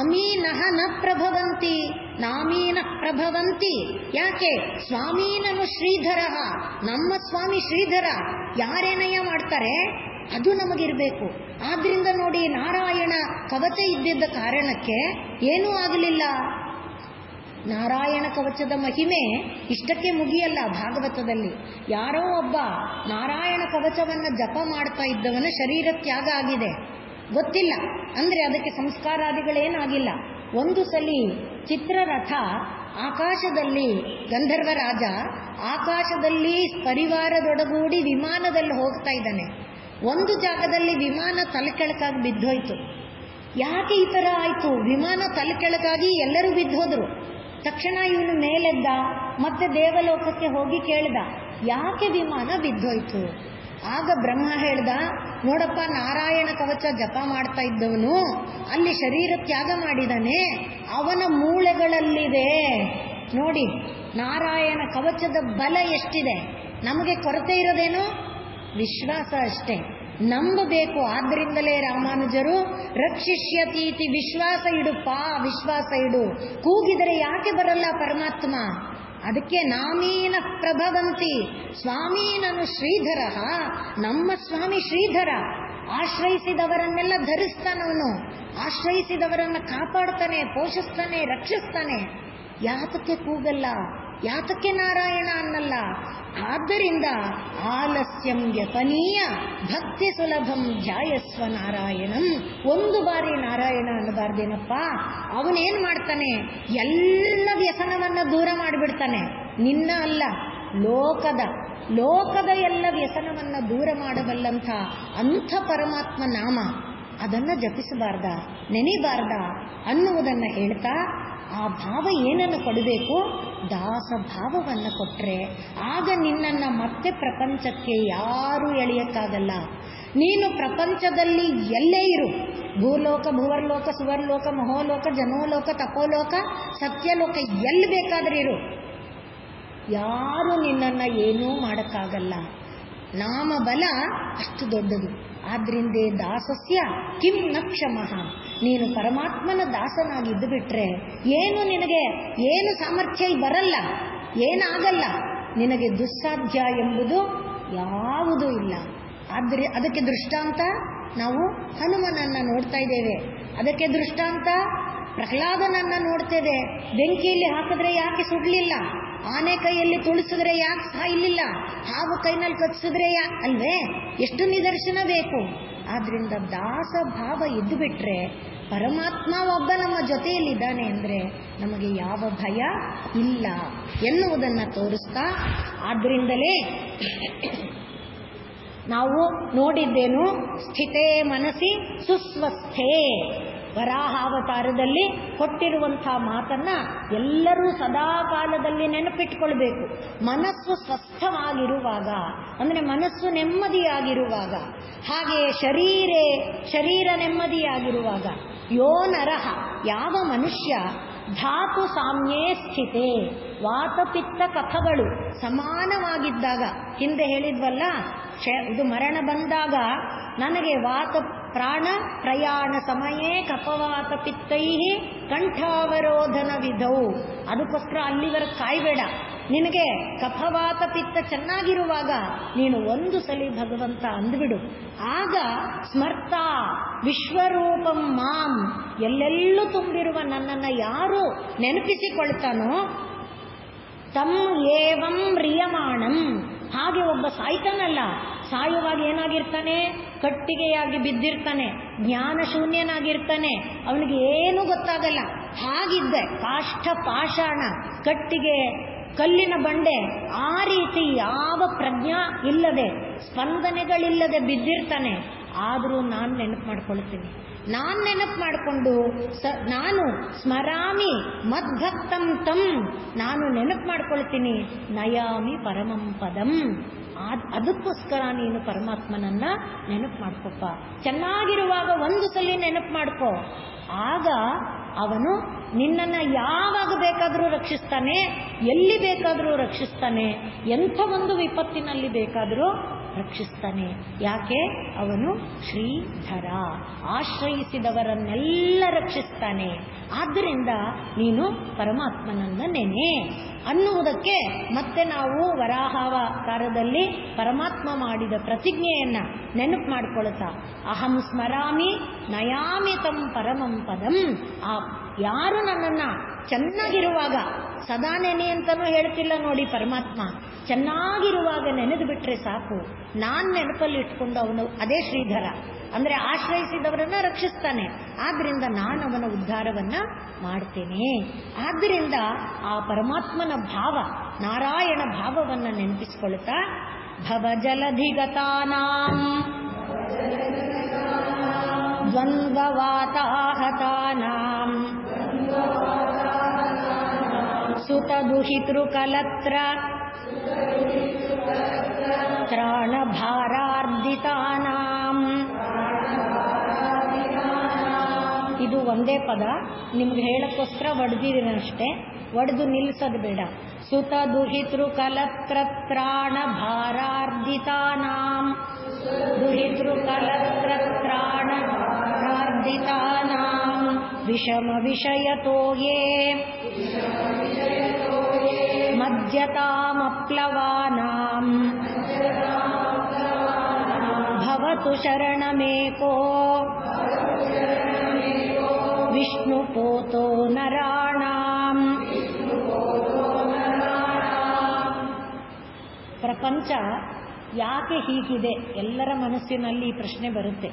ಅಮೀನಃ ನ ಪ್ರಭವಂತಿ, ನಾಮೀನ ಪ್ರಭವಂತಿ. ಯಾಕೆ? ಸ್ವಾಮೀನನು ಶ್ರೀಧರ, ನಮ್ಮ ಸ್ವಾಮಿ ಶ್ರೀಧರ. ಯಾರೇನಯ್ಯ ಮಾಡ್ತಾರೆ ಅದು ನಮಗಿರ್ಬೇಕು. ಆದ್ರಿಂದ ನೋಡಿ, ನಾರಾಯಣ ಕವಚ ಇದ್ದಿದ್ದ ಕಾರಣಕ್ಕೆ ಏನೂ ಆಗಲಿಲ್ಲ. ನಾರಾಯಣ ಕವಚದ ಮಹಿಮೆ ಇಷ್ಟಕ್ಕೆ ಮುಗಿಯಲ್ಲ. ಭಾಗವತದಲ್ಲಿ ಯಾರೋ ಒಬ್ಬ ನಾರಾಯಣ ಕವಚವನ್ನು ಜಪ ಮಾಡ್ತಾ ಇದ್ದವನ ಶರೀರ ತ್ಯಾಗ ಆಗಿದೆ, ಗೊತ್ತಿಲ್ಲ. ಅಂದರೆ ಅದಕ್ಕೆ ಸಂಸ್ಕಾರಾದಿಗಳೇನಾಗಿಲ್ಲ. ಒಂದು ಸಲಿ ಚಿತ್ರರಥ ಆಕಾಶದಲ್ಲಿ, ಗಂಧರ್ವ ರಾಜ ಆಕಾಶದಲ್ಲಿ ಪರಿವಾರದೊಡಗೂಡಿ ವಿಮಾನದಲ್ಲಿ ಹೋಗ್ತಾ ಇದ್ದಾನೆ. ಒಂದು ಜಾಗದಲ್ಲಿ ವಿಮಾನ ತಲೆಕೆಳಕಾಗಿ ಬಿದ್ದೋಯ್ತು. ಯಾಕೆ ಈ ಥರ ಆಯಿತು? ವಿಮಾನ ತಲೆಕೆಳಕಾಗಿ ಎಲ್ಲರೂ ಬಿದ್ದೋದ್ರು. ತಕ್ಷಣ ಇವನು ಮೇಲೆದ್ದ, ಮತ್ತೆ ದೇವಲೋಕಕ್ಕೆ ಹೋಗಿ ಕೇಳ್ದ, ಯಾಕೆ ವಿಮಾನ ಬಿದ್ದೋಯ್ತು? ಆಗ ಬ್ರಹ್ಮ ಹೇಳ್ದ, ನೋಡಪ್ಪ, ನಾರಾಯಣ ಕವಚ ಜಪ ಮಾಡ್ತಾ ಇದ್ದವನು ಅಲ್ಲಿ ಶರೀರ ತ್ಯಾಗ ಮಾಡಿದಾನೆ, ಅವನ ಮೂಳೆಗಳಲ್ಲಿದೆ ನೋಡಿ ನಾರಾಯಣ ಕವಚದ ಬಲ ಎಷ್ಟಿದೆ. ನಮಗೆ ಕೊರತೆ ಇರೋದೇನು? ವಿಶ್ವಾಸ ಅಷ್ಟೇ, ನಂಬಬೇಕು. ಆದ್ರಿಂದಲೇ ರಾಮಾನುಜರು ರಕ್ಷಿಷ್ಯತೀತಿ, ವಿಶ್ವಾಸ ಇಡುಪ್ಪ, ವಿಶ್ವಾಸ ಇಡು. ಕೂಗಿದರೆ ಯಾಕೆ ಬರಲ್ಲ ಪರಮಾತ್ಮ? ಅದಕ್ಕೆ ನಾಮೀನ ಪ್ರಭವಂತಿ ಸ್ವಾಮೀನನು ಶ್ರೀಧರ. ನಮ್ಮ ಸ್ವಾಮಿ ಶ್ರೀಧರ, ಆಶ್ರಯಿಸಿದವರನ್ನೆಲ್ಲ ಧರಿಸ್ತಾನವನು, ಆಶ್ರಯಿಸಿದವರನ್ನ ಕಾಪಾಡ್ತಾನೆ, ಪೋಷಿಸ್ತಾನೆ, ರಕ್ಷಿಸ್ತಾನೆ. ಯಾತಕ್ಕೆ ಕೂಗಲ್ಲ? ಯಾತಕ್ಕೆ ನಾರಾಯಣ ಅನ್ನಲ್ಲ? ಆದ್ದರಿಂದ ಆಲಸ್ಯಂ ವ್ಯಪನೀಯ ಭಕ್ತಿ ಸುಲಭಂ ಧ್ಯಾಯಸ್ವ ನಾರಾಯಣಂ. ಒಂದು ಬಾರಿ ನಾರಾಯಣ ಅನ್ನಬಾರ್ದೇನಪ್ಪ. ಅವನೇನ್ ಮಾಡ್ತಾನೆ? ಎಲ್ಲ ವ್ಯಸನವನ್ನ ದೂರ ಮಾಡಿಬಿಡ್ತಾನೆ. ನಿನ್ನ ಅಲ್ಲ, ಲೋಕದ ಎಲ್ಲ ವ್ಯಸನವನ್ನ ದೂರ ಮಾಡಬಲ್ಲಂಥ ಅಂಥ ಪರಮಾತ್ಮ ನಾಮ ಅದನ್ನ ಜಪಿಸಬಾರ್ದ, ನೆನೆಬಾರ್ದ ಅನ್ನುವುದನ್ನ ಹೇಳ್ತಾ, ಆ ಭಾವ ಏನನ್ನು ಕೊಡಬೇಕು? ದಾಸ ಭಾವವನ್ನು ಕೊಟ್ರೆ ಆಗ ನಿನ್ನನ್ನು ಮತ್ತೆ ಪ್ರಪಂಚಕ್ಕೆ ಯಾರೂ ಎಳೆಯಕ್ಕಾಗಲ್ಲ. ನೀನು ಪ್ರಪಂಚದಲ್ಲಿ ಎಲ್ಲೇ ಇರು, ಭೂಲೋಕ, ಭುವರ್ಲೋಕ, ಸುವರ್ಲೋಕ, ಮಹೋಲೋಕ, ಜನೋಲೋಕ, ತಪೋಲೋಕ, ಸತ್ಯಲೋಕ, ಎಲ್ಲಿ ಬೇಕಾದ್ರೆ ಇರು, ಯಾರು ನಿನ್ನನ್ನು ಏನೂ ಮಾಡೋಕ್ಕಾಗಲ್ಲ. ನಾಮಬಲ ಅಷ್ಟು ದೊಡ್ಡದು. ಆದ್ರಿಂದೇ ದಾಸಸ್ಯ ಕಿಂ ನ ಕ್ಷಮಃ. ನೀನು ಪರಮಾತ್ಮನ ದಾಸನಾಗಿದ್ದು ಬಿಟ್ರೆ ನಿನಗೆ ಏನು ಸಾಮರ್ಥ್ಯ ಬರಲ್ಲ, ಏನಾಗಲ್ಲ. ನಿನಗೆ ದುಸ್ಸಾಧ್ಯ ಎಂಬುದು ಯಾವುದೂ ಇಲ್ಲ. ಅದಕ್ಕೆ ದೃಷ್ಟಾಂತ ನಾವು ಹನುಮನನ್ನ ನೋಡ್ತಾ ಇದ್ದೇವೆ. ಅದಕ್ಕೆ ದೃಷ್ಟಾಂತ ಪ್ರಹ್ಲಾದನನ್ನ ನೋಡ್ತೇವೆ. ಬೆಂಕಿಯಲ್ಲಿ ಹಾಕಿದ್ರೆ ಯಾಕೆ ಸುಡ್ಲಿಲ್ಲ? ಆನೆ ಕೈಯಲ್ಲಿ ತುಳಿಸಿದ್ರೆ ಯಾಕೆ ಸಾಯಲಿಲ್ಲ? ಹಾವು ಕೈನಲ್ಲಿ ಕಚ್ಚಿಸಿದ್ರೆ ಯಾಕೆ ಅಲ್ವೇ? ಎಷ್ಟು ನಿದರ್ಶನ ಬೇಕು. ಆದ್ರಿಂದ ದಾಸ ಭಾವ ಇದ್ದು ಬಿಟ್ರೆ ಪರಮಾತ್ಮ ಒಬ್ಬ ನಮ್ಮ ಜೊತೆಯಲ್ಲಿದ್ದಾನೆ ಅಂದ್ರೆ ನಮಗೆ ಯಾವ ಭಯ ಇಲ್ಲ ಎನ್ನುವುದನ್ನು ತೋರಿಸ್ತಾ, ಆದ್ರಿಂದಲೇ ನಾವು ನೋಡಿದ್ದೇನು, ಸ್ಥಿತೇ ಮನಸ್ಸಿ ಸುಸ್ವಸ್ಥೆ. ವರಾಹಾವತಾರದಲ್ಲಿ ಕೊಟ್ಟಿರುವಂಥ ಮಾತನ್ನ ಎಲ್ಲರೂ ಸದಾ ಕಾಲದಲ್ಲಿ ನೆನಪಿಟ್ಕೊಳ್ಬೇಕು. ಮನಸ್ಸು ಸ್ವಸ್ಥವಾಗಿರುವಾಗ, ಅಂದರೆ ಮನಸ್ಸು ನೆಮ್ಮದಿಯಾಗಿರುವಾಗ, ಹಾಗೆ ಶರೀರ ನೆಮ್ಮದಿಯಾಗಿರುವಾಗ, ಯೋ ನರಹ, ಯಾವ ಮನುಷ್ಯ ಧಾತು ಸಾಮ್ಯೇ ಸ್ಥಿತೆ, ವಾತಪಿತ್ತ ಕಫಗಳು ಸಮಾನವಾಗಿದ್ದಾಗ, ಹಿಂದೆ ಹೇಳಿದ್ವಲ್ಲ, ಇದು ಮರಣ ಬಂದಾಗ ನನಗೆ ವಾತ ಪ್ರಾಣ ಪ್ರಯಾಣ ಸಮಯೇ ಕಫವಾತ ಪಿತ್ತೈ ಕಂಠಾವರೋಧನ ವಿಧೌ. ಅದಕ್ಕೋಸ್ಕರ ಅಲ್ಲಿವರೆಗೆ ಕಾಯ್ಬೇಡ. ನಿನಗೆ ಕಫವಾತ ಪಿತ್ತ ಚೆನ್ನಾಗಿರುವಾಗ ನೀನು ಒಂದು ಸಲಿ ಭಗವಂತ ಅಂದ್ಬಿಡು. ಆಗ ಸ್ಮರ್ತ ವಿಶ್ವರೂಪಂ ಮಾಂ, ಎಲ್ಲೆಲ್ಲೂ ತುಂಬಿರುವ ನನ್ನನ್ನು ಯಾರು ನೆನಪಿಸಿಕೊಳ್ತಾನೋ ತಂ ಏವಂ ರಿಯಮಾಣಂ. ಹಾಗೆ ಒಬ್ಬ ಸಾಯ್ತಾನಲ್ಲ, ಸಾಯುವಾಗ ಏನಾಗಿರ್ತಾನೆ? ಕಟ್ಟಿಗೆಯಾಗಿ ಬಿದ್ದಿರ್ತಾನೆ, ಜ್ಞಾನ ಶೂನ್ಯನಾಗಿರ್ತಾನೆ, ಅವನಿಗೆ ಏನೂ ಗೊತ್ತಾಗಲ್ಲ. ಹಾಗಿದ್ದೆ ಕಾಷ್ಠ ಪಾಷಾಣ, ಕಟ್ಟಿಗೆ ಕಲ್ಲಿನ ಬಂಡೆ, ಆ ರೀತಿ ಯಾವ ಪ್ರಜ್ಞಾ ಇಲ್ಲದೆ, ಸ್ಪಂದನೆಗಳಿಲ್ಲದೆ ಬಿದ್ದಿರ್ತಾನೆ. ಆದರೂ ನಾನು ನೆನಪು ಮಾಡ್ಕೊಳ್ತೀನಿ. ನಾನು ನೆನಪು ಮಾಡಿಕೊಂಡು ನಾನು ಸ್ಮರಾಮಿ ಮದ್ಭಕ್ತಂ ತಂ, ನಾನು ನೆನಪು ಮಾಡ್ಕೊಳ್ತೀನಿ. ನಯಾಮಿ ಪರಮಂ ಪದಂ. ಅದಕ್ಕೋಸ್ಕರ ನೀನು ಪರಮಾತ್ಮನನ್ನ ನೆನಪು ಮಾಡ್ಕೊಪ್ಪ. ಚೆನ್ನಾಗಿರುವಾಗ ಒಂದು ಸಲ ನೆನಪು ಮಾಡ್ಕೋ. ಆಗ ಅವನು ನಿನ್ನನ್ನು ಯಾವಾಗ ಬೇಕಾದರೂ ರಕ್ಷಿಸ್ತಾನೆ, ಎಲ್ಲಿ ಬೇಕಾದರೂ ರಕ್ಷಿಸ್ತಾನೆ, ಎಂಥ ಒಂದು ವಿಪತ್ತಿನಲ್ಲಿ ಬೇಕಾದರೂ ರಕ್ಷಿಸ್ತಾನೆ. ಯಾಕೆ? ಅವನು ಶ್ರೀಧರ, ಆಶ್ರಯಿಸಿದವರನ್ನೆಲ್ಲ ರಕ್ಷಿಸ್ತಾನೆ. ಆದ್ದರಿಂದ ನೀನು ಪರಮಾತ್ಮನನ್ನ ನೆನೆ ಅನ್ನುವುದಕ್ಕೆ ಮತ್ತೆ ನಾವು ವರಾಹಾವತಾರದಲ್ಲಿ ಪರಮಾತ್ಮ ಮಾಡಿದ ಪ್ರತಿಜ್ಞೆಯನ್ನ ನೆನಪು ಮಾಡಿಕೊಳ್ತಾ ಅಹಂ ಸ್ಮರಾಮಿ ನಯಾಮಿ ತಂ ಪರಮಂ ಪದಂ. ಆ ಯಾರು ನನ್ನನ್ನ ಚೆನ್ನಾಗಿರುವಾಗ ಸದಾ ನೆನೆ ಅಂತನೂ ಹೇಳ್ತಿಲ್ಲ ನೋಡಿ ಪರಮಾತ್ಮ, ಚೆನ್ನಾಗಿರುವಾಗ ನೆನೆದು ಬಿಟ್ರೆ ಸಾಕು, ನಾನ್ ನೆನಪಲ್ಲಿ ಇಟ್ಕೊಂಡು ಅವನು ಅದೇ ಶ್ರೀಧರ ಅಂದ್ರೆ ಆಶ್ರಯಿಸಿದವರನ್ನ ರಕ್ಷಿಸ್ತಾನೆ. ಆದ್ರಿಂದ ನಾನು ಅವನ ಉದ್ಧಾರವನ್ನ ಮಾಡ್ತೇನೆ. ಆದ್ದರಿಂದ ಆ ಪರಮಾತ್ಮನ ಭಾವ ನಾರಾಯಣ ಭಾವವನ್ನ ನೆನಪಿಸಿಕೊಳ್ತಾ ಭವಜಲಧಿಗತಾನಾಂ ದ್ವಂದ್ವವಾತಾಹತಾನಾಂ ಸುತದುಹಿತೃಕಲತ್ರ ತ್ರಾಣಭಾರಾರ್ಧಿತಾನಾಂ. ಇದು ಒಂದೇ ಪದ, ನಿಮ್ಗೆ ಹೇಳಕ್ಕೋಸ್ಕರ ಒಡೆದಿದ್ದೀನಷ್ಟೇ, ಒಡೆದು ನಿಲ್ಲಿಸೋದು ಬೇಡ. ಸುತದುಹಿತೃಕಲತ್ರ ತ್ರಾಣಭಾರಾರ್ಧಿತಾನಾಂ ದುಹಿತೃಕಲತ್ರ ತ್ರಾಣಭಾರಾರ್ಧಿತಾನಾಂ ವಿಷಮ ವಿಷಯತೋ ಯೇ ಮಜ್ಜತಾಮಪ್ಲವಾನಾಂ ಭವತು ಶರಣಮೇಕೋ ವಿಷ್ಣುಪೋತೋ ನರಾಣಾಂ. ಪ್ರಪಂಚ ಯಾಕೆ ಹೀಗಿದೆ? ಎಲ್ಲರ ಮನಸ್ಸಿನಲ್ಲಿ ಈ ಪ್ರಶ್ನೆ ಬರುತ್ತೆ.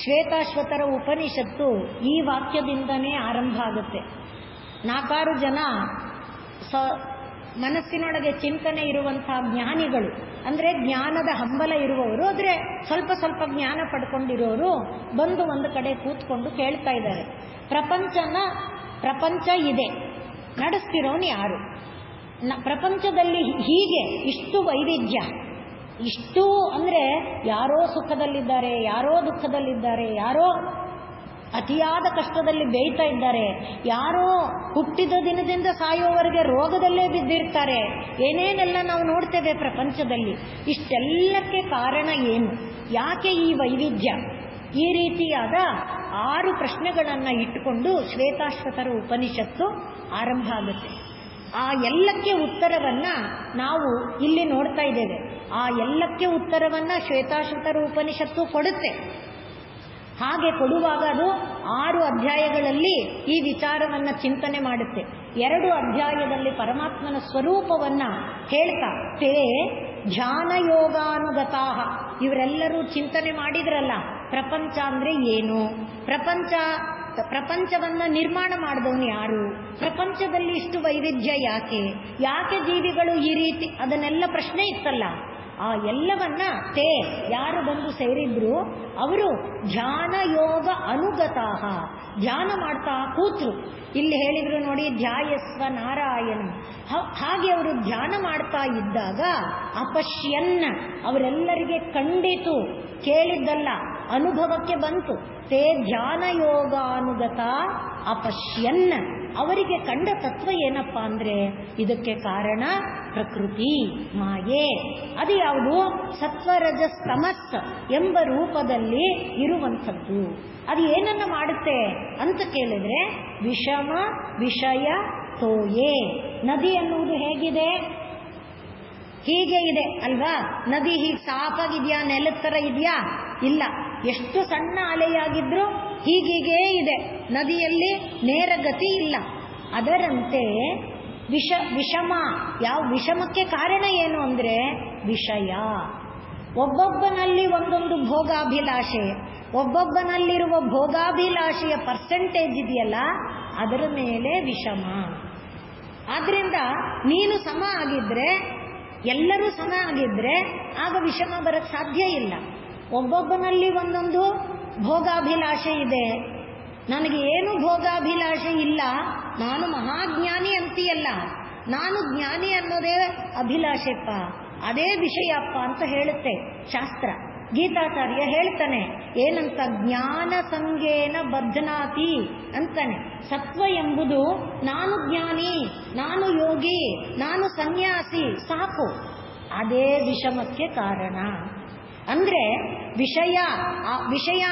ಶ್ವೇತಾಶ್ವತರ ಉಪನಿಷತ್ತು ಈ ವಾಕ್ಯದಿಂದನೇ ಆರಂಭ ಆಗುತ್ತೆ. 4 ಜನ ಮನಸ್ಸಿನೊಳಗೆ ಚಿಂತನೆ ಇರುವಂತಹ ಜ್ಞಾನಿಗಳು, ಅಂದ್ರೆ ಜ್ಞಾನದ ಹಂಬಲ ಇರುವವರು, ಆದರೆ ಸ್ವಲ್ಪ ಸ್ವಲ್ಪ ಜ್ಞಾನ ಪಡ್ಕೊಂಡಿರೋರು ಬಂದು ಒಂದು ಕಡೆ ಕೂತ್ಕೊಂಡು ಕೇಳ್ತಾ ಇದ್ದಾರೆ, ಪ್ರಪಂಚ ಇದೆ, ನಡೆಸ್ತಿರೋನು ಯಾರು? ಪ್ರಪಂಚದಲ್ಲಿ ಹೀಗೆ ಇಷ್ಟು ವೈವಿಧ್ಯ, ಇಷ್ಟು ಅಂದ್ರೆ ಯಾರೋ ಸುಖದಲ್ಲಿದ್ದಾರೆ, ಯಾರೋ ದುಃಖದಲ್ಲಿದ್ದಾರೆ, ಯಾರೋ ಅತಿಯಾದ ಕಷ್ಟದಲ್ಲಿ ಬೇಯ್ತಾ ಇದ್ದಾರೆ, ಯಾರೋ ಹುಟ್ಟಿದ ದಿನದಿಂದ ಸಾಯೋವರೆಗೆ ರೋಗದಲ್ಲೇ ಬಿದ್ದಿರ್ತಾರೆ, ಏನೇನೆಲ್ಲ ನಾವು ನೋಡ್ತೇವೆ ಪ್ರಪಂಚದಲ್ಲಿ. ಇಷ್ಟೆಲ್ಲಕ್ಕೆ ಕಾರಣ ಏನು? ಯಾಕೆ ಈ ವೈವಿಧ್ಯ? ಈ ರೀತಿಯಾದ 6 ಪ್ರಶ್ನೆಗಳನ್ನು ಇಟ್ಟುಕೊಂಡು ಶ್ವೇತಾಶ್ವತರ ಉಪನಿಷತ್ತು ಆರಂಭ ಆಗುತ್ತೆ. ಆ ಎಲ್ಲಕ್ಕೆ ಉತ್ತರವನ್ನ ನಾವು ಇಲ್ಲಿ ನೋಡ್ತಾ ಇದ್ದೇವೆ. ಆ ಎಲ್ಲಕ್ಕೆ ಉತ್ತರವನ್ನ ಶ್ವೇತಾಶ್ವತರ ಉಪನಿಷತ್ತು ಕೊಡುತ್ತೆ. ಹಾಗೆ ಕೊಡುವಾಗ ಅದು 6 ಅಧ್ಯಾಯಗಳಲ್ಲಿ ಈ ವಿಚಾರವನ್ನ ಚಿಂತನೆ ಮಾಡುತ್ತೆ. 2 ಅಧ್ಯಾಯದಲ್ಲಿ ಪರಮಾತ್ಮನ ಸ್ವರೂಪವನ್ನ ಹೇಳ್ತಾ ತೇ ಧ್ಯಾನ ಯೋಗಾನುಗತಾಹ, ಇವರೆಲ್ಲರೂ ಚಿಂತನೆ ಮಾಡಿದ್ರಲ್ಲ ಪ್ರಪಂಚ ಅಂದ್ರೆ ಏನು, ಪ್ರಪಂಚವನ್ನ ನಿರ್ಮಾಣ ಮಾಡಿದವನು ಯಾರು, ಪ್ರಪಂಚದಲ್ಲಿ ಇಷ್ಟು ವೈವಿಧ್ಯ ಯಾಕೆ ಜೀವಿಗಳು ಈ ರೀತಿ, ಅದನ್ನೆಲ್ಲ ಪ್ರಶ್ನೆ ಇತ್ತಲ್ಲ. ಆ ಎಲ್ಲವನ್ನ ಯಾರು ಬಂದು ಸೇರಿದ್ರು ಅವರು ಧ್ಯಾನ ಯೋಗ ಅನುಗತಾಹ, ಧ್ಯಾನ ಮಾಡ್ತಾ ಕೂತ್ರು. ಇಲ್ಲಿ ಹೇಳಿದ್ರು ನೋಡಿ, ಧ್ಯಾಯಸ್ವ ನಾರಾಯಣ. ಹಾಗೆ ಅವರು ಧ್ಯಾನ ಮಾಡ್ತಾ ಇದ್ದಾಗ ಅಪಶ್ಯನ್ನ, ಅವರೆಲ್ಲರಿಗೆ ಕಂಡಿತು, ಕೇಳಿದ್ದಲ್ಲ ಅನುಭವಕ್ಕೆ ಬಂತು. ತೇ ಧ್ಯಾನ ಯೋಗಾನುಗತ ಅಪಶ್ಯನ್ನ, ಅವರಿಗೆ ಕಂಡ ತತ್ವ ಏನಪ್ಪ ಅಂದ್ರೆ ಇದಕ್ಕೆ ಕಾರಣ ಪ್ರಕೃತಿ ಮಾಯೆ. ಅದು ಯಾವುದು? ಸತ್ವರಜಸ್ ತಮಸ್ ಎಂಬ ರೂಪದಲ್ಲಿ ಇರುವಂಥದ್ದು. ಅದು ಏನನ್ನ ಮಾಡುತ್ತೆ ಅಂತ ಕೇಳಿದ್ರೆ ವಿಷಮ ವಿಷಯ ತೋಯೆ. ನದಿ ಅನ್ನುವುದು ಹೇಗಿದೆ? ಹೀಗೆ ಇದೆ ಅಲ್ವಾ? ನದಿ ಹೀಗೆ ಸಾಫಾಗಿದೆಯಾ, ನೆಲದ ಥರ ಇದೆಯಾ? ಇಲ್ಲ. ಎಷ್ಟು ಸಣ್ಣ ಅಲೆಯಾಗಿದ್ರೂ ಹೀಗೀಗೇ ಇದೆ, ನದಿಯಲ್ಲಿ ನೇರ ಗತಿ ಇಲ್ಲ. ಅದರಂತೆ ವಿಷಮ, ಯಾವ ವಿಷಮಕ್ಕೆ ಕಾರಣ ಏನು ಅಂದ್ರೆ ವಿಷಯ. ಒಬ್ಬೊಬ್ಬನಲ್ಲಿ ಒಂದೊಂದು ಭೋಗಾಭಿಲಾಷೆ, ಒಬ್ಬೊಬ್ಬನಲ್ಲಿರುವ ಭೋಗಾಭಿಲಾಷೆಯ ಪರ್ಸೆಂಟೇಜ್ ಇದೆಯಲ್ಲ, ಅದರ ಮೇಲೆ ವಿಷಮ. ಆದ್ರಿಂದ ನೀನು ಸಮ ಆಗಿದ್ರೆ, ಎಲ್ಲರೂ ಸಮ ಆಗಿದ್ರೆ ಆಗ ವಿಷಮ ಬರಕ್ಕೆ ಸಾಧ್ಯ ಇಲ್ಲ. ಒಬ್ಬೊಬ್ಬನಲ್ಲಿ ಒಂದೊಂದು ಭೋಗಾಭಿಲಾಷೆ ಇದೆ, ನನಗೆ ಏನು ಭೋಗಾಭಿಲಾಷೆ ಇಲ್ಲ, ನಾನು ಮಹಾಜ್ಞಾನಿ ಅಂತೀಯಲ್ಲ, ನಾನು ಜ್ಞಾನಿ ಅನ್ನೋದೇ ಅಭಿಲಾಷೆಪ್ಪ, ಅದೇ ವಿಷಯಪ್ಪ ಅಂತ ಹೇಳುತ್ತೆ ಶಾಸ್ತ್ರ. ಗೀತಾಚಾರ್ಯ ಹೇಳ್ತಾನೆ ಏನಂತ, ಜ್ಞಾನ ಸಂಗೇನ ಬದ್ಧನಾತಿ ಅಂತಾನೆ. ಸತ್ವ ಎಂಬುದು ನಾನು ಜ್ಞಾನಿ, ನಾನು ಯೋಗಿ, ನಾನು ಸನ್ಯಾಸಿ ಸಾಕು, ಅದೇ ವಿಷಮಕ್ಕೆ ಕಾರಣ. ಅಂದ್ರೆ ವಿಷಯ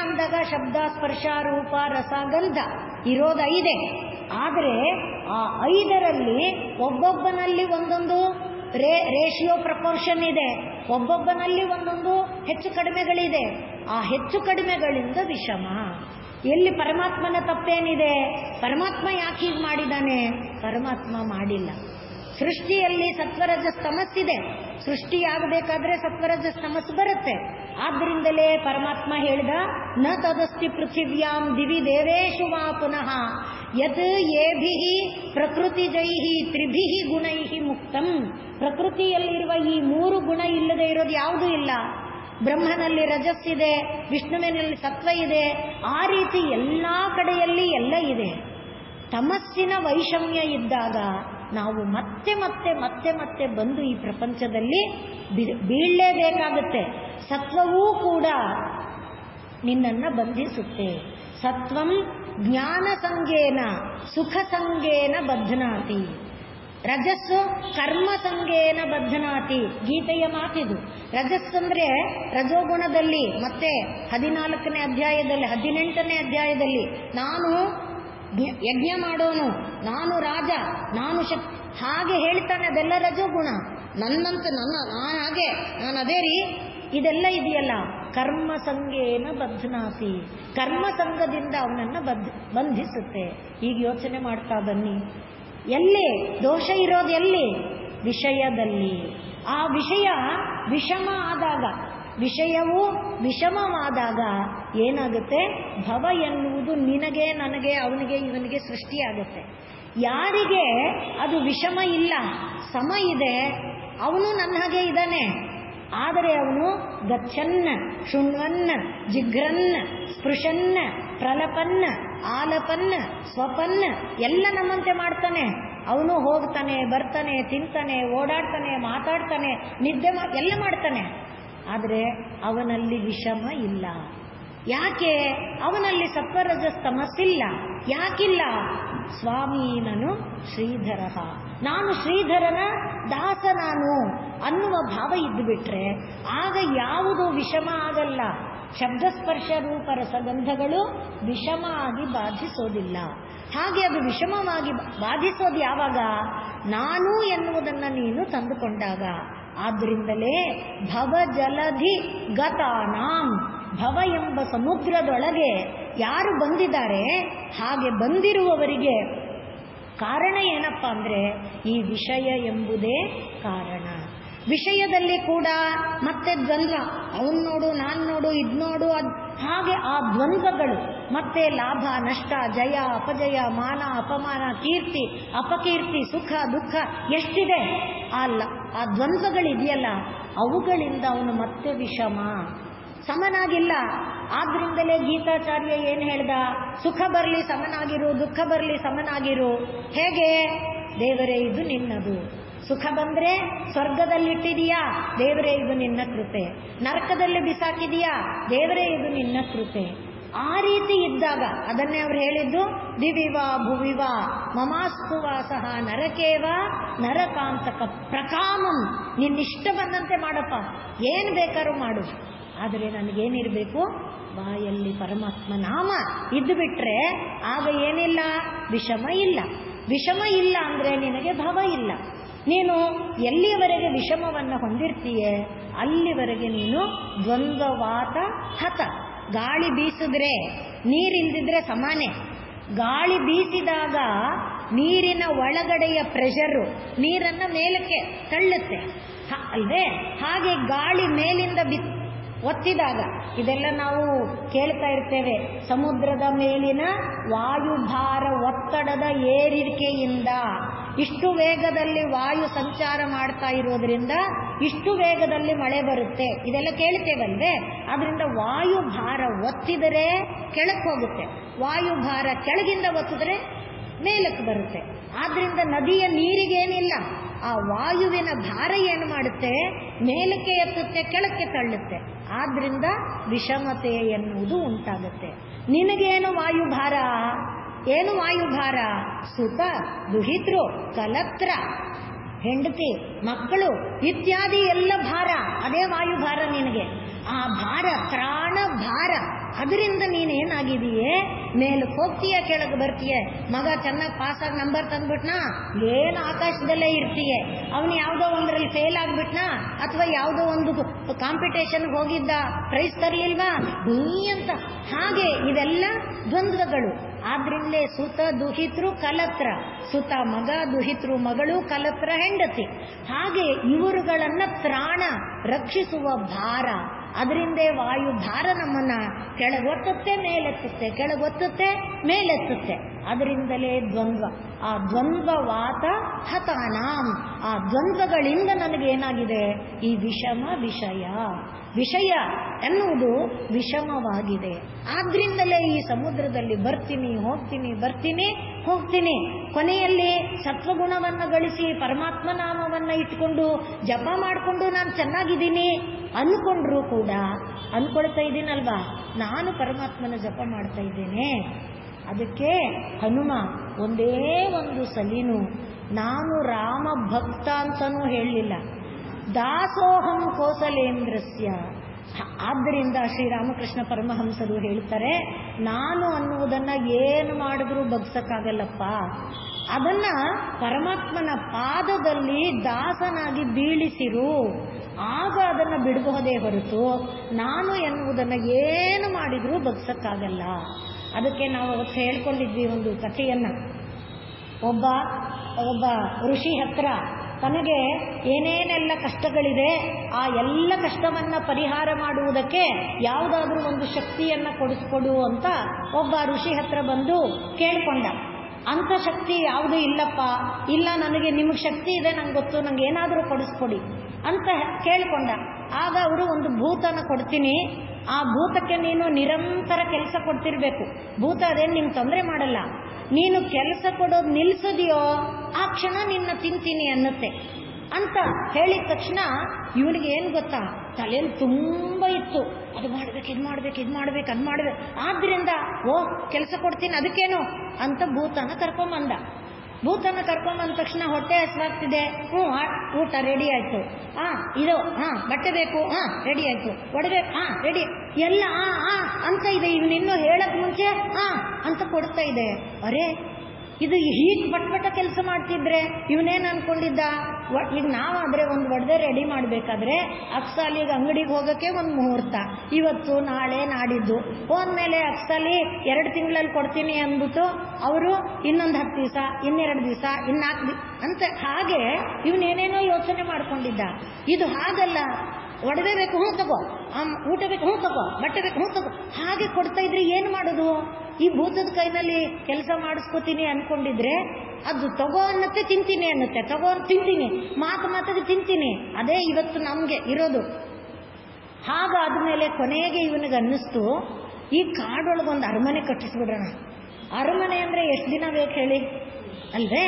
ಅಂದಾಗ ಶಬ್ದ ಸ್ಪರ್ಶ ರೂಪ ರಸ ಗಂಧ ಇರೋದು 5. ಆದರೆ ಆ 5ರಲ್ಲಿ ಒಬ್ಬೊಬ್ಬನಲ್ಲಿ ಒಂದೊಂದು ರೇಷಿಯೋ ಪ್ರಪೋರ್ಷನ್ ಇದೆ, ಒಬ್ಬೊಬ್ಬನಲ್ಲಿ ಒಂದೊಂದು ಹೆಚ್ಚು ಕಡಿಮೆಗಳಿದೆ. ಆ ಹೆಚ್ಚು ಕಡಿಮೆಗಳಿಂದ ವಿಷಮ. ಎಲ್ಲಿ ಪರಮಾತ್ಮನ ತಪ್ಪೇನಿದೆ? ಪರಮಾತ್ಮ ಯಾಕೆ ಹೀಗೆ ಮಾಡಿದ್ದಾನೆ? ಪರಮಾತ್ಮ ಮಾಡಿಲ್ಲ. ಸೃಷ್ಟಿಯಲ್ಲಿ ಸತ್ವರಜಸ್ ತಮಸ್ಸಿದೆ, ಸೃಷ್ಟಿಯಾಗಬೇಕಾದ್ರೆ ಸತ್ವರಜಸ್ ತಮಸ್ಸು ಬರುತ್ತೆ. ಆದ್ರಿಂದಲೇ ಪರಮಾತ್ಮ ಹೇಳಿದ, ನ ತದಸ್ತಿ ಪೃಥಿವ್ಯಾಂ ದಿವಿ ದೇವೇಶು ವಾ ಪುನಃ ಯತ್ ಏಭಿಃ ಪ್ರಕೃತಿಜೈಃ ತ್ರಿಭಿಃ ಗುಣೈಃ ಮುಕ್ತಂ. ಪ್ರಕೃತಿಯಲ್ಲಿರುವ ಈ 3 ಗುಣ ಇಲ್ಲದೆ ಇರೋದು ಯಾವುದೂ ಇಲ್ಲ. ಬ್ರಹ್ಮನಲ್ಲಿ ರಜಸ್ಸಿದೆ, ವಿಷ್ಣುವಿನಲ್ಲಿ ಸತ್ವ ಇದೆ, ಆ ರೀತಿ ಎಲ್ಲ ಕಡೆಯಲ್ಲಿ ಎಲ್ಲ ಇದೆ. ತಮಸ್ಸಿನ ವೈಷಮ್ಯ ಇದ್ದಾಗ ನಾವು ಮತ್ತೆ ಮತ್ತೆ ಮತ್ತೆ ಮತ್ತೆ ಬಂದು ಈ ಪ್ರಪಂಚದಲ್ಲಿ ಬೀಳಲೇಬೇಕಾಗುತ್ತೆ. ಸತ್ವವೂ ಕೂಡ ನಿನ್ನನ್ನು ಬಂಧಿಸುತ್ತೆ. ಸತ್ವಂ ಜ್ಞಾನ ಸಂಗೇನ ಸುಖ ಸಂಗೇನ ಬದ್ಧನಾತಿ, ರಜಸ್ಸು ಕರ್ಮ ಸಂಗೇನ ಬದ್ಧನಾತಿ. ಗೀತೆಯ ಮಾತಿದು. ರಜಸ್ಸಂದ್ರೆ ರಜೋಗುಣದಲ್ಲಿ ಮತ್ತೆ 14ನೇ ಅಧ್ಯಾಯದಲ್ಲಿ 18ನೇ ಅಧ್ಯಾಯದಲ್ಲಿ ನಾನು ಯಜ್ಞ ಮಾಡೋನು, ನಾನು ರಾಜ, ನಾನು ಹಾಗೆ ಹೇಳ್ತಾನೆ. ಅದೆಲ್ಲ ರಜೋಗುಣ. ನಾನು ಅದೇ ರೀ. ಇದೆಲ್ಲ ಇದೆಯಲ್ಲ ಕರ್ಮ ಸಂಗೇನ ಬದ್ಧನಾತಿ, ಕರ್ಮ ಸಂಘದಿಂದ ಅವನನ್ನು ಬಂಧಿಸುತ್ತೆ. ಈಗ ಯೋಚನೆ ಮಾಡ್ತಾ ಬನ್ನಿ, ಎಲ್ಲಿ ದೋಷ ಇರೋದು? ಎಲ್ಲಿ? ವಿಷಯದಲ್ಲಿ. ಆ ವಿಷಯ ವಿಷಮ ಆದಾಗ, ವಿಷಯವು ವಿಷಮವಾದಾಗ ಏನಾಗುತ್ತೆ? ಭವ ಎನ್ನುವುದು ನಿನಗೆ, ನನಗೆ, ಅವನಿಗೆ, ಇವನಿಗೆ ಸೃಷ್ಟಿಯಾಗುತ್ತೆ. ಯಾರಿಗೆ ಅದು ವಿಷಮ ಇಲ್ಲ, ಸಮ ಇದೆ, ಅವನು ನನ್ನ ಹಾಗೆ ಇದ್ದಾನೆ. ಆದರೆ ಅವನು ಗಚ್ಚನ್ನ, ಶೃಣ್ವನ್ನ, ಜಿಘ್ರನ್ನ, ಸ್ಪೃಶನ್ನ, ಪ್ರಲಪನ್ನ, ಆಲಪನ್ನ, ಸ್ವಪನ್ನ ಎಲ್ಲ ನಮ್ಮಂತೆ ಮಾಡ್ತಾನೆ. ಅವನು ಹೋಗ್ತಾನೆ, ಬರ್ತಾನೆ, ತಿಂತಾನೆ, ಓಡಾಡ್ತಾನೆ, ಮಾತಾಡ್ತಾನೆ, ನಿದ್ದೆ ಎಲ್ಲ ಮಾಡ್ತಾನೆ. ಆದರೆ ಅವನಲ್ಲಿ ವಿಷಮ ಇಲ್ಲ. ಯಾಕೆ? ಅವನಲ್ಲಿ ಸತ್ವರಜಸ್ ತಮಸ್ಸಿಲ್ಲ. ಯಾಕಿಲ್ಲ? ಸ್ವಾಮಿ ನಾನು ಶ್ರೀಧರ, ನಾನು ಶ್ರೀಧರನ ದಾಸ ನಾನು ಅನ್ನುವ ಭಾವ ಇದ್ದು ಬಿಟ್ರೆ ಆಗ ಯಾವುದು ವಿಷಮ ಆಗಲ್ಲ. ಶಬ್ದಸ್ಪರ್ಶ ರೂಪ ರಸಗಂಧಗಳು ವಿಷಮ ಆಗಿ ಬಾಧಿಸೋದಿಲ್ಲ. ಹಾಗೆ ಅದು ವಿಷಮವಾಗಿ ಬಾಧಿಸೋದು ಯಾವಾಗ? ನಾನು ಎನ್ನುವುದನ್ನು ನೀನು ತಂದುಕೊಂಡಾಗ. ಆದ್ದರಿಂದಲೇ ಭವ ಜಲಧಿ ಗತಾನಾಂ, ಭವ ಎಂಬ ಸಮುದ್ರದೊಳಗೆ ಯಾರು ಬಂದಿದ್ದಾರೆ, ಹಾಗೆ ಬಂದಿರುವವರಿಗೆ ಕಾರಣ ಏನಪ್ಪ ಅಂದರೆ ಈ ವಿಷಯ ಎಂಬುದೇ ಕಾರಣ. ವಿಷಯದಲ್ಲಿ ಕೂಡ ಮತ್ತೆ ದ್ವಂದ್ವ, ಅವನು ನೋಡು, ನಾನು ನೋಡು, ಇದು ನೋಡು, ಹಾಗೆ ಆ ದ್ವಂದ್ವಗಳು ಮತ್ತೆ ಲಾಭ ನಷ್ಟ, ಜಯ ಅಪಜಯ, ಮಾನ ಅಪಮಾನ, ಕೀರ್ತಿ ಅಪಕೀರ್ತಿ, ಸುಖ ದುಃಖ ಎಷ್ಟಿದೆ. ಆ ದ್ವಂದ್ವಗಳಿದೆಯಲ್ಲ, ಅವುಗಳಿಂದ ಅವನು ಮತ್ತೆ ವಿಷಮ, ಸಮನಾಗಿಲ್ಲ. ಆದ್ರಿಂದಲೇ ಗೀತಾಚಾರ್ಯ ಏನು ಹೇಳ್ದ? ಸುಖ ಬರಲಿ ಸಮನಾಗಿರು, ದುಃಖ ಬರಲಿ ಸಮನಾಗಿರು. ಹೇಗೆ? ದೇವರೇ ಇದು ನಿನ್ನದು. ಸುಖ ಬಂದ್ರೆ ಸ್ವರ್ಗದಲ್ಲಿಟ್ಟಿದೀಯಾ, ದೇವರೇ ಇದು ನಿನ್ನ ಕೃಪೆ. ನರಕದಲ್ಲಿ ಬಿಸಾಕಿದೀಯಾ, ದೇವರೇ ಇದು ನಿನ್ನ ಕೃಪೆ. ಆ ರೀತಿ ಇದ್ದಾಗ ಅದನ್ನೇ ಅವ್ರು ಹೇಳಿದ್ದು, ದಿವಿವಾ ಭುವಿವಾ ಮಮಾಸ್ತು ವಾಸಃ ನರಕೇವ ನರಕಾಂತಕ ಪ್ರಕಾಮಂ. ನಿನ್ನಿಷ್ಟ ಬಂದಂತೆ ಮಾಡಪ್ಪ, ಏನು ಬೇಕಾದ್ರೂ ಮಾಡು, ಆದರೆ ನನಗೇನಿರಬೇಕು? ಬಾಯಲ್ಲಿ ಪರಮಾತ್ಮ ನಾಮ ಇದ್ದು ಬಿಟ್ರೆ ಆಗ ಏನಿಲ್ಲ? ವಿಷಮ ಇಲ್ಲ. ವಿಷಮ ಇಲ್ಲ ಅಂದರೆ ನಿನಗೆ ಭವ ಇಲ್ಲ. ನೀನು ಎಲ್ಲಿಯವರೆಗೆ ವಿಷಮವನ್ನು ಹೊಂದಿರ್ತೀಯೇ ಅಲ್ಲಿವರೆಗೆ ನೀನು ದ್ವಂದ್ವವಾತ ಹತ. ಗಾಳಿ ಬೀಸಿದ್ರೆ ನೀರಿಲ್ದಿದ್ರೆ ಸಮಾನೆ. ಗಾಳಿ ಬೀಸಿದಾಗ ನೀರಿನ ಒಳಗಡೆಯ ಪ್ರೆಷರು ನೀರನ್ನು ಮೇಲಕ್ಕೆ ತಳ್ಳುತ್ತೆ ಅಲ್ವೇ? ಹಾಗೆ ಗಾಳಿ ಮೇಲಿಂದ ಒತ್ತಿದಾಗ, ಇದೆಲ್ಲ ನಾವು ಕೇಳ್ತಾ ಇರ್ತೇವೆ, ಸಮುದ್ರದ ಮೇಲಿನ ವಾಯುಭಾರ ಒತ್ತಡದ ಏರಿಕೆಯಿಂದ ಇಷ್ಟು ವೇಗದಲ್ಲಿ ವಾಯು ಸಂಚಾರ ಮಾಡ್ತಾ ಇರೋದ್ರಿಂದ ಇಷ್ಟು ವೇಗದಲ್ಲಿ ಮಳೆ ಬರುತ್ತೆ, ಇದೆಲ್ಲ ಕೇಳ್ತೇವಲ್ವೇ? ಆದ್ರಿಂದ ವಾಯುಭಾರ ಒತ್ತಿದರೆ ಕೆಳಕ್ಕೆ ಹೋಗುತ್ತೆ, ವಾಯುಭಾರ ಕೆಳಗಿಂದ ಒತ್ತಿದ್ರೆ ಮೇಲಕ್ಕೆ ಬರುತ್ತೆ. ಆದ್ರಿಂದ ನದಿಯ ನೀರಿಗೇನಿಲ್ಲ, ಆ ವಾಯುವಿನ ಭಾರ ಏನು ಮಾಡುತ್ತೆ? ಮೇಲಕ್ಕೆ ಎತ್ತುತ್ತೆ, ಕೆಳಕ್ಕೆ ತಳ್ಳುತ್ತೆ. ಆದ್ರಿಂದ ವಿಷಮತೆ ಎನ್ನುವುದು ಉಂಟಾಗುತ್ತೆ. ನಿನಗೇನು ವಾಯುಭಾರ? ಏನು ವಾಯುಭಾರ? ಸುತ ದುಹಿತೃ ಕಲತ್ರ, ಹೆಂಡತಿ ಮಕ್ಕಳು ಇತ್ಯಾದಿ ಎಲ್ಲ ಭಾರ, ಅದೇ ವಾಯುಭಾರ ನಿನಗೆ. ಆ ಭಾರ ಪ್ರಾಣ ಭಾರ ಅದರಿಂದ ನೀನೇನಾಗಿದೀಯೇ, ಮೇಲಕ್ಕೆ ಹೋಗ್ತೀಯ ಕೆಳಗೆ ಬರ್ತೀಯ. ಮಗ ಚೆನ್ನಾಗಿ ಪಾಸಾಗಿ ನಂಬರ್ ತಂದ್ಬಿಟ್ನಾ, ಏನು ಆಕಾಶದಲ್ಲೇ ಇರ್ತೀಯ. ಅವನು ಯಾವುದೋ ಒಂದರಲ್ಲಿ ಫೇಲ್ ಆಗ್ಬಿಟ್ನಾ, ಅಥವಾ ಯಾವುದೋ ಒಂದು ಕಾಂಪಿಟೇಷನ್ಗೆ ಹೋಗಿದ್ದ ಪ್ರೈಸ್ ತರಲಿಲ್ವಾ, ಅಂತ. ಹಾಗೆ ಇವೆಲ್ಲ ದ್ವಂದ್ವಗಳು. ಆದ್ರಿಂದಲೇ ಸುತ ದುಹಿತೃ ಕಲತ್ರ, ಸುತ ಮಗ, ದುಹಿತೃ ಮಗಳು, ಕಲತ್ರ ಹೆಂಡತಿ. ಹಾಗೆ ಇವರುಗಳನ್ನ ತ್ರಾಣ ರಕ್ಷಿಸುವ ಭಾರ. ಅದರಿಂದೇ ವಾಯು ಭಾರ ನಮ್ಮನ್ನ ಕೆಳಗೊತ್ತುತ್ತೆ ಮೇಲೆತ್ತುತ್ತೆ, ಕೆಳಗೊತ್ತುತ್ತೆ ಮೇಲೆತ್ತುತ್ತೆ. ಅದರಿಂದಲೇ ದ್ವಂದ್ವ. ಆ ದ್ವಂದ್ವವಾತ ಹತಾನಾಂ, ಆ ದ್ವಂದ್ವಗಳಿಂದ ನನಗೇನಾಗಿದೆ, ಈ ವಿಷಮ ವಿಷಯ, ವಿಷಯ ಎನ್ನುವುದು ವಿಷಮವಾಗಿದೆ. ಆದ್ರಿಂದಲೇ ಈ ಸಮುದ್ರದಲ್ಲಿ ಬರ್ತೀನಿ ಹೋಗ್ತೀನಿ, ಬರ್ತೀನಿ ಹೋಗ್ತೀನಿ. ಕೊನೆಯಲ್ಲಿ ಸತ್ವಗುಣವನ್ನು ಗಳಿಸಿ ಪರಮಾತ್ಮ ನಾಮವನ್ನು ಇಟ್ಕೊಂಡು ಜಪ ಮಾಡಿಕೊಂಡು ನಾನು ಚೆನ್ನಾಗಿದ್ದೀನಿ ಅನ್ಕೊಂಡ್ರೂ ಕೂಡ, ಅನ್ಕೊಳ್ತಾ ಇದ್ದೀನಲ್ವಾ, ನಾನು ಪರಮಾತ್ಮನ ಜಪ ಮಾಡ್ತಾ ಇದ್ದೇನೆ. ಅದಕ್ಕೆ ಹನುಮ ಒಂದೇ ಒಂದು ಸಲಿನು ನಾನು ರಾಮ ಭಕ್ತ ಅಂತನೂ ಹೇಳಲಿಲ್ಲ, ದಾಸೋಹಂ ಕೋಸಲೇಂದ್ರಸ್ಯ. ಆದ್ದರಿಂದ ಶ್ರೀರಾಮಕೃಷ್ಣ ಪರಮಹಂಸರು ಹೇಳ್ತಾರೆ, ನಾನು ಅನ್ನುವುದನ್ನ ಏನು ಮಾಡಿದ್ರೂ ಬಗ್ಸಕ್ಕಾಗಲ್ಲಪ್ಪ. ಅದನ್ನ ಪರಮಾತ್ಮನ ಪಾದದಲ್ಲಿ ದಾಸನಾಗಿ ಬೀಳಿಸಿರು, ಆಗ ಅದನ್ನು ಬಿಡಬಹುದೇ ಹೊರತು ನಾನು ಎನ್ನುವುದನ್ನು ಏನು ಮಾಡಿದ್ರೂ ಬಗ್ಸಕ್ಕಾಗಲ್ಲ. ಅದಕ್ಕೆ ನಾವು ಅವತ್ತು ಹೇಳ್ಕೊಂಡಿದ್ವಿ ಒಂದು ಕಥೆಯನ್ನ. ಒಬ್ಬ ಋಷಿ ಹತ್ರ ತನಗೆ ಏನೇನೆಲ್ಲ ಕಷ್ಟಗಳಿದೆ, ಆ ಎಲ್ಲ ಕಷ್ಟವನ್ನ ಪರಿಹಾರ ಮಾಡುವುದಕ್ಕೆ ಯಾವುದಾದ್ರೂ ಒಂದು ಶಕ್ತಿಯನ್ನ ಕೊಡಿಸ್ಕೊಡು ಅಂತ ಒಬ್ಬ ಋಷಿ ಹತ್ರ ಬಂದು ಕೇಳ್ಕೊಂಡ. ಅಂಥ ಶಕ್ತಿ ಯಾವುದೂ ಇಲ್ಲಪ್ಪ, ಇಲ್ಲ ನನಗೆ ನಿಮಗೆ ಶಕ್ತಿ ಇದೆ ನಂಗೆ ಗೊತ್ತು, ನಂಗೆ ಏನಾದರೂ ಕೊಡಿಸ್ಕೊಡಿ ಅಂತ ಕೇಳ್ಕೊಂಡ. ಆಗ ಅವರು ಒಂದು ಭೂತನ ಕೊಡ್ತೀನಿ, ಆ ಭೂತಕ್ಕೆ ನೀನು ನಿರಂತರ ಕೆಲಸ ಕೊಡ್ತಿರ್ಬೇಕು. ಭೂತ ಅದೇನು ನಿಮ್ಗೆ ತೊಂದರೆ ಮಾಡಲ್ಲ, ನೀನು ಕೆಲಸ ಕೊಡೋದು ನಿಲ್ಸೋದಿಯೋ ಆ ಕ್ಷಣ ನಿನ್ನ ತಿಂತೀನಿ ಅನ್ನತ್ತೆ ಅಂತ ಹೇಳಿದ ತಕ್ಷಣ ಇವನಿಗೆ ಏನು ಗೊತ್ತಾ, ತಲೆಯಲ್ಲಿ ತುಂಬ ಇತ್ತು, ಅದು ಮಾಡ್ಬೇಕು, ಇದು ಮಾಡ್ಬೇಕು, ಇದು ಮಾಡ್ಬೇಕು, ಅದು ಮಾಡ್ಬೇಕು. ಆದ್ರಿಂದ ಕೆಲಸ ಕೊಡ್ತೀನಿ ಅದಕ್ಕೇನು ಅಂತ ಭೂತನ ಕರ್ಕೊಂಬಂದ. ಭೂತನ ಕರ್ಕೊಂಬಂದ ತಕ್ಷಣ ಹೊಟ್ಟೆ ಹಸಿವಾಗ್ತಿದೆ, ಊಟ ರೆಡಿ ಆಯ್ತು, ಇದು ಬಟ್ಟೆ ಬೇಕು, ರೆಡಿ ಆಯ್ತು, ಒಡವೆ ರೆಡಿ, ಎಲ್ಲ ಅಂತ ಇದೆ. ಇವನಿನ್ನೂ ಹೇಳಕ್ ಮುಂಚೆ ಅಂತ ಕೊಡ್ತಾ ಇದೆ. ಅರೆ, ಇದು ಹೀಗೆ ಪಟ್ಪಟ ಕೆಲಸ ಮಾಡ್ತಿದ್ರೆ ಇವನೇನು ಅನ್ಕೊಂಡಿದ್ದ, ಈಗ ನಾವಾದ್ರೆ ಒಂದು ಒಡವೆ ರೆಡಿ ಮಾಡಬೇಕಾದ್ರೆ ಅಕ್ಸಾಲಿಗೆ ಅಂಗಡಿಗೆ ಹೋಗೋಕ್ಕೆ ಒಂದು ಮುಹೂರ್ತ, ಇವತ್ತು ನಾಳೆ ನಾಡಿದ್ದು ಹೋದ್ಮೇಲೆ ಅಕ್ಸಾಲಿ 2 ತಿಂಗಳಲ್ಲಿ ಕೊಡ್ತೀನಿ ಅಂದ್ಬಿಟ್ಟು ಅವರು ಇನ್ನೊಂದು 10 ದಿವಸ, ಇನ್ನೆರಡು ದಿವಸ, 4 ದಿವಸ ಅಂತ. ಹಾಗೆ ಇವನೇನೇನೋ ಯೋಚನೆ ಮಾಡ್ಕೊಂಡಿದ್ದ. ಇದು ಹಾಗಲ್ಲ, ಒಡವೆ ಬೇಕು ತಗೋ, ಊಟ ಬೇಕು ತಗೋ, ಬಟ್ಟೆ ಬೇಕು ತಗೋ, ಹಾಗೆ ಕೊಡ್ತಾ ಇದ್ರೆ ಏನು ಮಾಡೋದು? ಈ ಭೂತದ ಕೈನಲ್ಲಿ ಕೆಲಸ ಮಾಡಿಸ್ಕೋತೀನಿ ಅನ್ಕೊಂಡಿದ್ರೆ ಅದು ತಗೋ ಅನ್ನತ್ತೆ, ತಿಂತೀನಿ ಅನ್ನತ್ತೆ, ತಗೋ ತಿಂತೀನಿ, ಮಾತಿಗೆ ತಿಂತೀನಿ. ಅದೇ ಇವತ್ತು ನಮ್ಗೆ ಇರೋದು. ಹಾಗಾದ್ಮೇಲೆ ಕೊನೆಗೆ ಇವನಿಗೆ ಅನ್ನಿಸ್ತು, ಈ ಕಾಡೊಳಗೊಂದು ಅರಮನೆ ಕಟ್ಟಿಸ್ಬಿಡ್ರೋಣ. ಅರಮನೆ ಅಂದ್ರೆ ಎಷ್ಟು ದಿನ ಬೇಕು ಹೇಳಿ ಅಲ್ವೇ?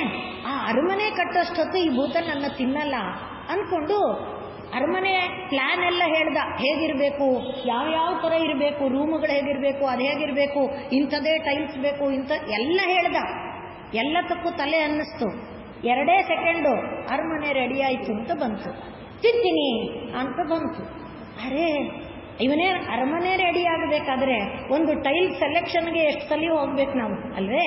ಆ ಅರಮನೆ ಕಟ್ಟೋಷ್ಟೊತ್ತು ಈ ಭೂತ ನನ್ನ ತಿನ್ನಲ್ಲ ಅನ್ಕೊಂಡು ಅರಮನೆ ಪ್ಲಾನ್ ಎಲ್ಲ ಹೇಳ್ದ. ಹೇಗಿರಬೇಕು, ಯಾವ ಥರ ಇರಬೇಕು, ರೂಮುಗಳು ಹೇಗಿರಬೇಕು, ಅದು ಹೇಗಿರಬೇಕು, ಇಂಥದೇ ಟೈಲ್ಸ್ ಬೇಕು, ಇಂಥ ಎಲ್ಲ ಹೇಳ್ದ. ಎಲ್ಲದಕ್ಕೂ ತಲೆ ಅನ್ನಿಸ್ತು. 2 ಸೆಕೆಂಡು ಅರಮನೆ ರೆಡಿ ಆಯ್ತು ಅಂತ ಬಂತು, ತಿಂತೀನಿ ಅಂತ ಬಂತು. ಅರೆ, ಇವನೇ ಅರಮನೆ ರೆಡಿ ಆಗಬೇಕಾದ್ರೆ ಒಂದು ಟೈಲ್ ಸೆಲೆಕ್ಷನ್ಗೆ ಎಷ್ಟು ಸಲ ಹೋಗ್ಬೇಕು ನಾವು ಅಲ್ವೇ?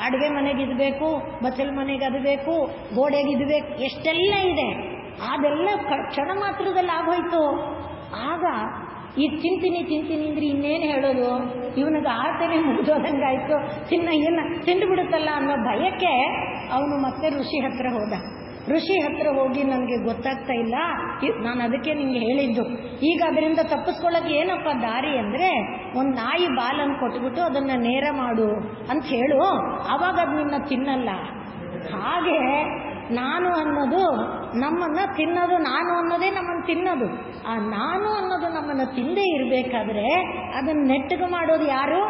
ಅಡುಗೆ ಮನೆಗೆ ಇದು ಬೇಕು, ಬಚ್ಚಲ್ ಮನೆಗೆ ಅದು ಬೇಕು, ಗೋಡೆಗೆ ಇದು ಬೇಕು, ಎಷ್ಟೆಲ್ಲ ಇದೆ. ಅದೆಲ್ಲ ಕ್ಷಣ ಮಾತ್ರದಲ್ಲಿ ಆಗೋಯ್ತು. ಆಗ ಈ ತಿಂತೀನಿ ಅಂದ್ರೆ ಇನ್ನೇನು ಹೇಳೋದು, ಇವನಿಗೆ ಆತನೇ ಮುಗಿದೋದಂಗಾಯ್ತು, ಏನು ತಿಂದುಬಿಡುತ್ತಲ್ಲ ಅನ್ನೋ ಭಯಕ್ಕೆ ಅವನು ಮತ್ತೆ ಋಷಿ ಹತ್ರ ಹೋದ. ಋಷಿ ಹತ್ರ ಹೋಗಿ ನನಗೆ ಗೊತ್ತಾಗ್ತಾ ಇಲ್ಲ, ನಾನು ಅದಕ್ಕೆ ನಿಂಗೆ ಹೇಳಿದ್ದು, ಈಗ ಅದರಿಂದ ತಪ್ಪಿಸ್ಕೊಳ್ಳೋಕೆ ಏನಪ್ಪ ದಾರಿ ಅಂದರೆ ಒಂದು ನಾಯಿ ಬಾಲನ್ನು ಕೊಟ್ಬಿಟ್ಟು ಅದನ್ನು ನೇರ ಮಾಡು ಅಂತ ಹೇಳು, ಆವಾಗ ಅದು ನಿನ್ನ ತಿನ್ನಲ್ಲ. ಹಾಗೆ ನಾನು ಅನ್ನೋದು ನಮ್ಮನ್ನು ತಿನ್ನೋದು, ನಾನು ಅನ್ನೋದೇ ನಮ್ಮನ್ನು ತಿನ್ನೋದು. ಆ ನಾನು ಅನ್ನೋದು ನಮ್ಮನ್ನು ತಿಂದೇ ಇರಬೇಕಾದ್ರೆ ಅದನ್ನು ನೆಟ್ಟಗೆ ಮಾಡೋದು ಯಾರು?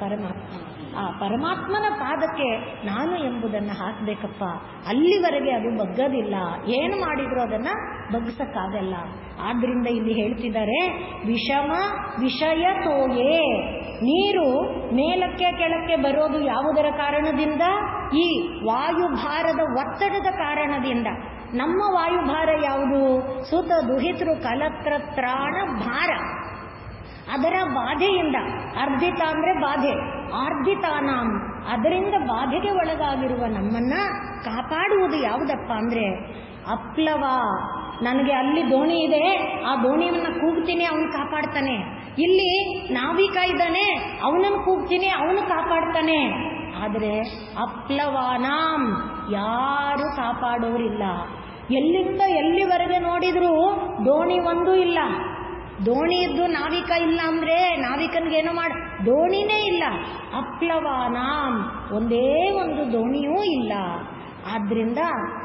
ಪರಮಾತ್ಮ. ಆ ಪರಮಾತ್ಮನ ಪಾದಕ್ಕೆ ನಾನು ಎಂಬುದನ್ನು ಹಾಕಬೇಕಪ್ಪ. ಅಲ್ಲಿವರೆಗೆ ಅದು ಬಗ್ಗದಿಲ್ಲ, ಏನು ಮಾಡಿದ್ರು ಅದನ್ನು ಬಗ್ಸಕ್ಕಾಗಲ್ಲ. ಆದ್ರಿಂದ ಇಲ್ಲಿ ಹೇಳ್ತಿದ್ದಾರೆ, ವಿಷಮ ವಿಷಯ ತೋಯೇ. ನೀರು ಮೇಲಕ್ಕೆ ಕೆಳಕ್ಕೆ ಬರೋದು ಯಾವುದರ ಕಾರಣದಿಂದ? ಈ ವಾಯುಭಾರದ ಒತ್ತಡದ ಕಾರಣದಿಂದ. ನಮ್ಮ ವಾಯುಭಾರ ಯಾವುದು? ಸುತ ದುಹಿತೃ ಕಲತ್ರ ತ್ರಾಣ ಭಾರ. ಅದರ ಬಾಧೆಯಿಂದ, ಅರ್ಧಿತ ಅಂದ್ರೆ ಬಾಧೆ, ಆರ್ಧಿತಾನಾಂ ಅದರಿಂದ ಬಾಧೆಗೆ ಒಳಗಾಗಿರುವ ನಮ್ಮನ್ನ ಕಾಪಾಡುವುದು ಯಾವುದಪ್ಪ ಅಂದ್ರೆ ಅಪ್ಲವ. ನನಗೆ ಅಲ್ಲಿ ದೋಣಿ ಇದೆ, ಆ ದೋಣಿಯನ್ನ ಕೂಗ್ತೀನಿ, ಅವನು ಕಾಪಾಡ್ತಾನೆ. ಇಲ್ಲಿ ನಾವಿಕ ಇದ್ದಾನೆ, ಅವನನ್ನು ಕೂಗ್ತೀನಿ, ಅವನು ಕಾಪಾಡ್ತಾನೆ. ಆದರೆ ಅಪ್ಲವಾನಾಂ ಯಾರು ಕಾಪಾಡೋರಿಲ್ಲ. ಎಲ್ಲಿಂದ ಎಲ್ಲಿವರೆಗೆ ನೋಡಿದ್ರು ದೋಣಿ ಒಂದೂ ಇಲ್ಲ. ದೋಣಿ ಇದ್ದು ನಾವಿಕ ಇಲ್ಲ ಅಂದ್ರೆ ನಾವಿಕನ್ಗೇನೋ ಮಾಡಿ ದೋಣಿನೇ ಇಲ್ಲ. ಅಪ್ಲವಾನಾಂ ಒಂದೇ ಒಂದು ದೋಣಿಯೂ ಇಲ್ಲ. ಆದ್ರಿಂದ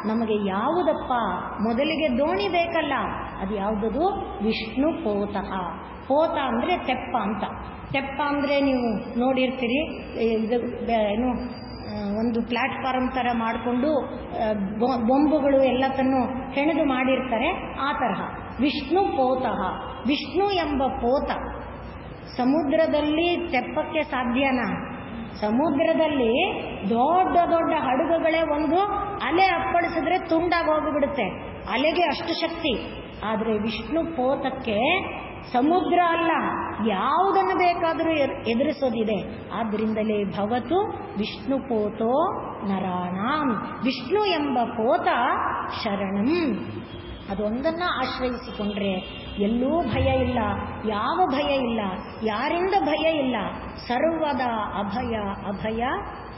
ನಮಗೆ ಯಾವುದಪ್ಪ ಮೊದಲಿಗೆ ದೋಣಿ ಬೇಕಲ್ಲ, ಅದು ಯಾವುದದು? ವಿಷ್ಣು ಪೋತಃ. ಪೋತ ಅಂದ್ರೆ ತೆಪ್ಪ ಅಂತ. ತೆಪ್ಪ ಅಂದ್ರೆ ನೀವು ನೋಡಿರ್ತೀರಿ, ಇದು ಏನು ಒಂದು ಪ್ಲಾಟ್ಫಾರ್ಮ್ ತರ ಮಾಡಿಕೊಂಡು ಬೊಂಬುಗಳು ಎಲ್ಲತನ್ನು ಹೆಣೆದು ಮಾಡಿರ್ತಾರೆ, ಆ ತರಹ ವಿಷ್ಣು ಪೋತಃ. ವಿಷ್ಣು ಎಂಬ ಪೋತ ಸಮುದ್ರದಲ್ಲಿ ತೆಪ್ಪಕ್ಕೆ ಸಾಧ್ಯನಾ? ಸಮುದ್ರದಲ್ಲಿ ದೊಡ್ಡ ದೊಡ್ಡ ಹಡಗುಗಳೇ ಒಂದು ಅಲೆ ಅಪ್ಪಳಿಸಿದ್ರೆ ತುಂಡಾಗಿ ಹೋಗಿಬಿಡುತ್ತೆ, ಅಲೆಗೆ ಅಷ್ಟು ಶಕ್ತಿ. ಆದರೆ ವಿಷ್ಣು ಪೋತಕ್ಕೆ ಸಮುದ್ರ ಅಲ್ಲ, ಯಾವುದನ್ನು ಬೇಕಾದರೂ ಎದುರಿಸೋದಿದೆ. ಆದ್ದರಿಂದಲೇ ಭವತು ವಿಷ್ಣು ಪೋತೋ ನರಾಣಾಂ. ವಿಷ್ಣು ಎಂಬ ಪೋತ ಶರಣಂ, ಅದೊಂದನ್ನ ಆಶ್ರಯಿಸಿಕೊಂಡ್ರೆ ಎಲ್ಲೂ ಭಯ ಇಲ್ಲ, ಯಾವ ಭಯ ಇಲ್ಲ, ಯಾರಿಂದ ಭಯ ಇಲ್ಲ, ಸರ್ವದಾ ಅಭಯ ಅಭಯ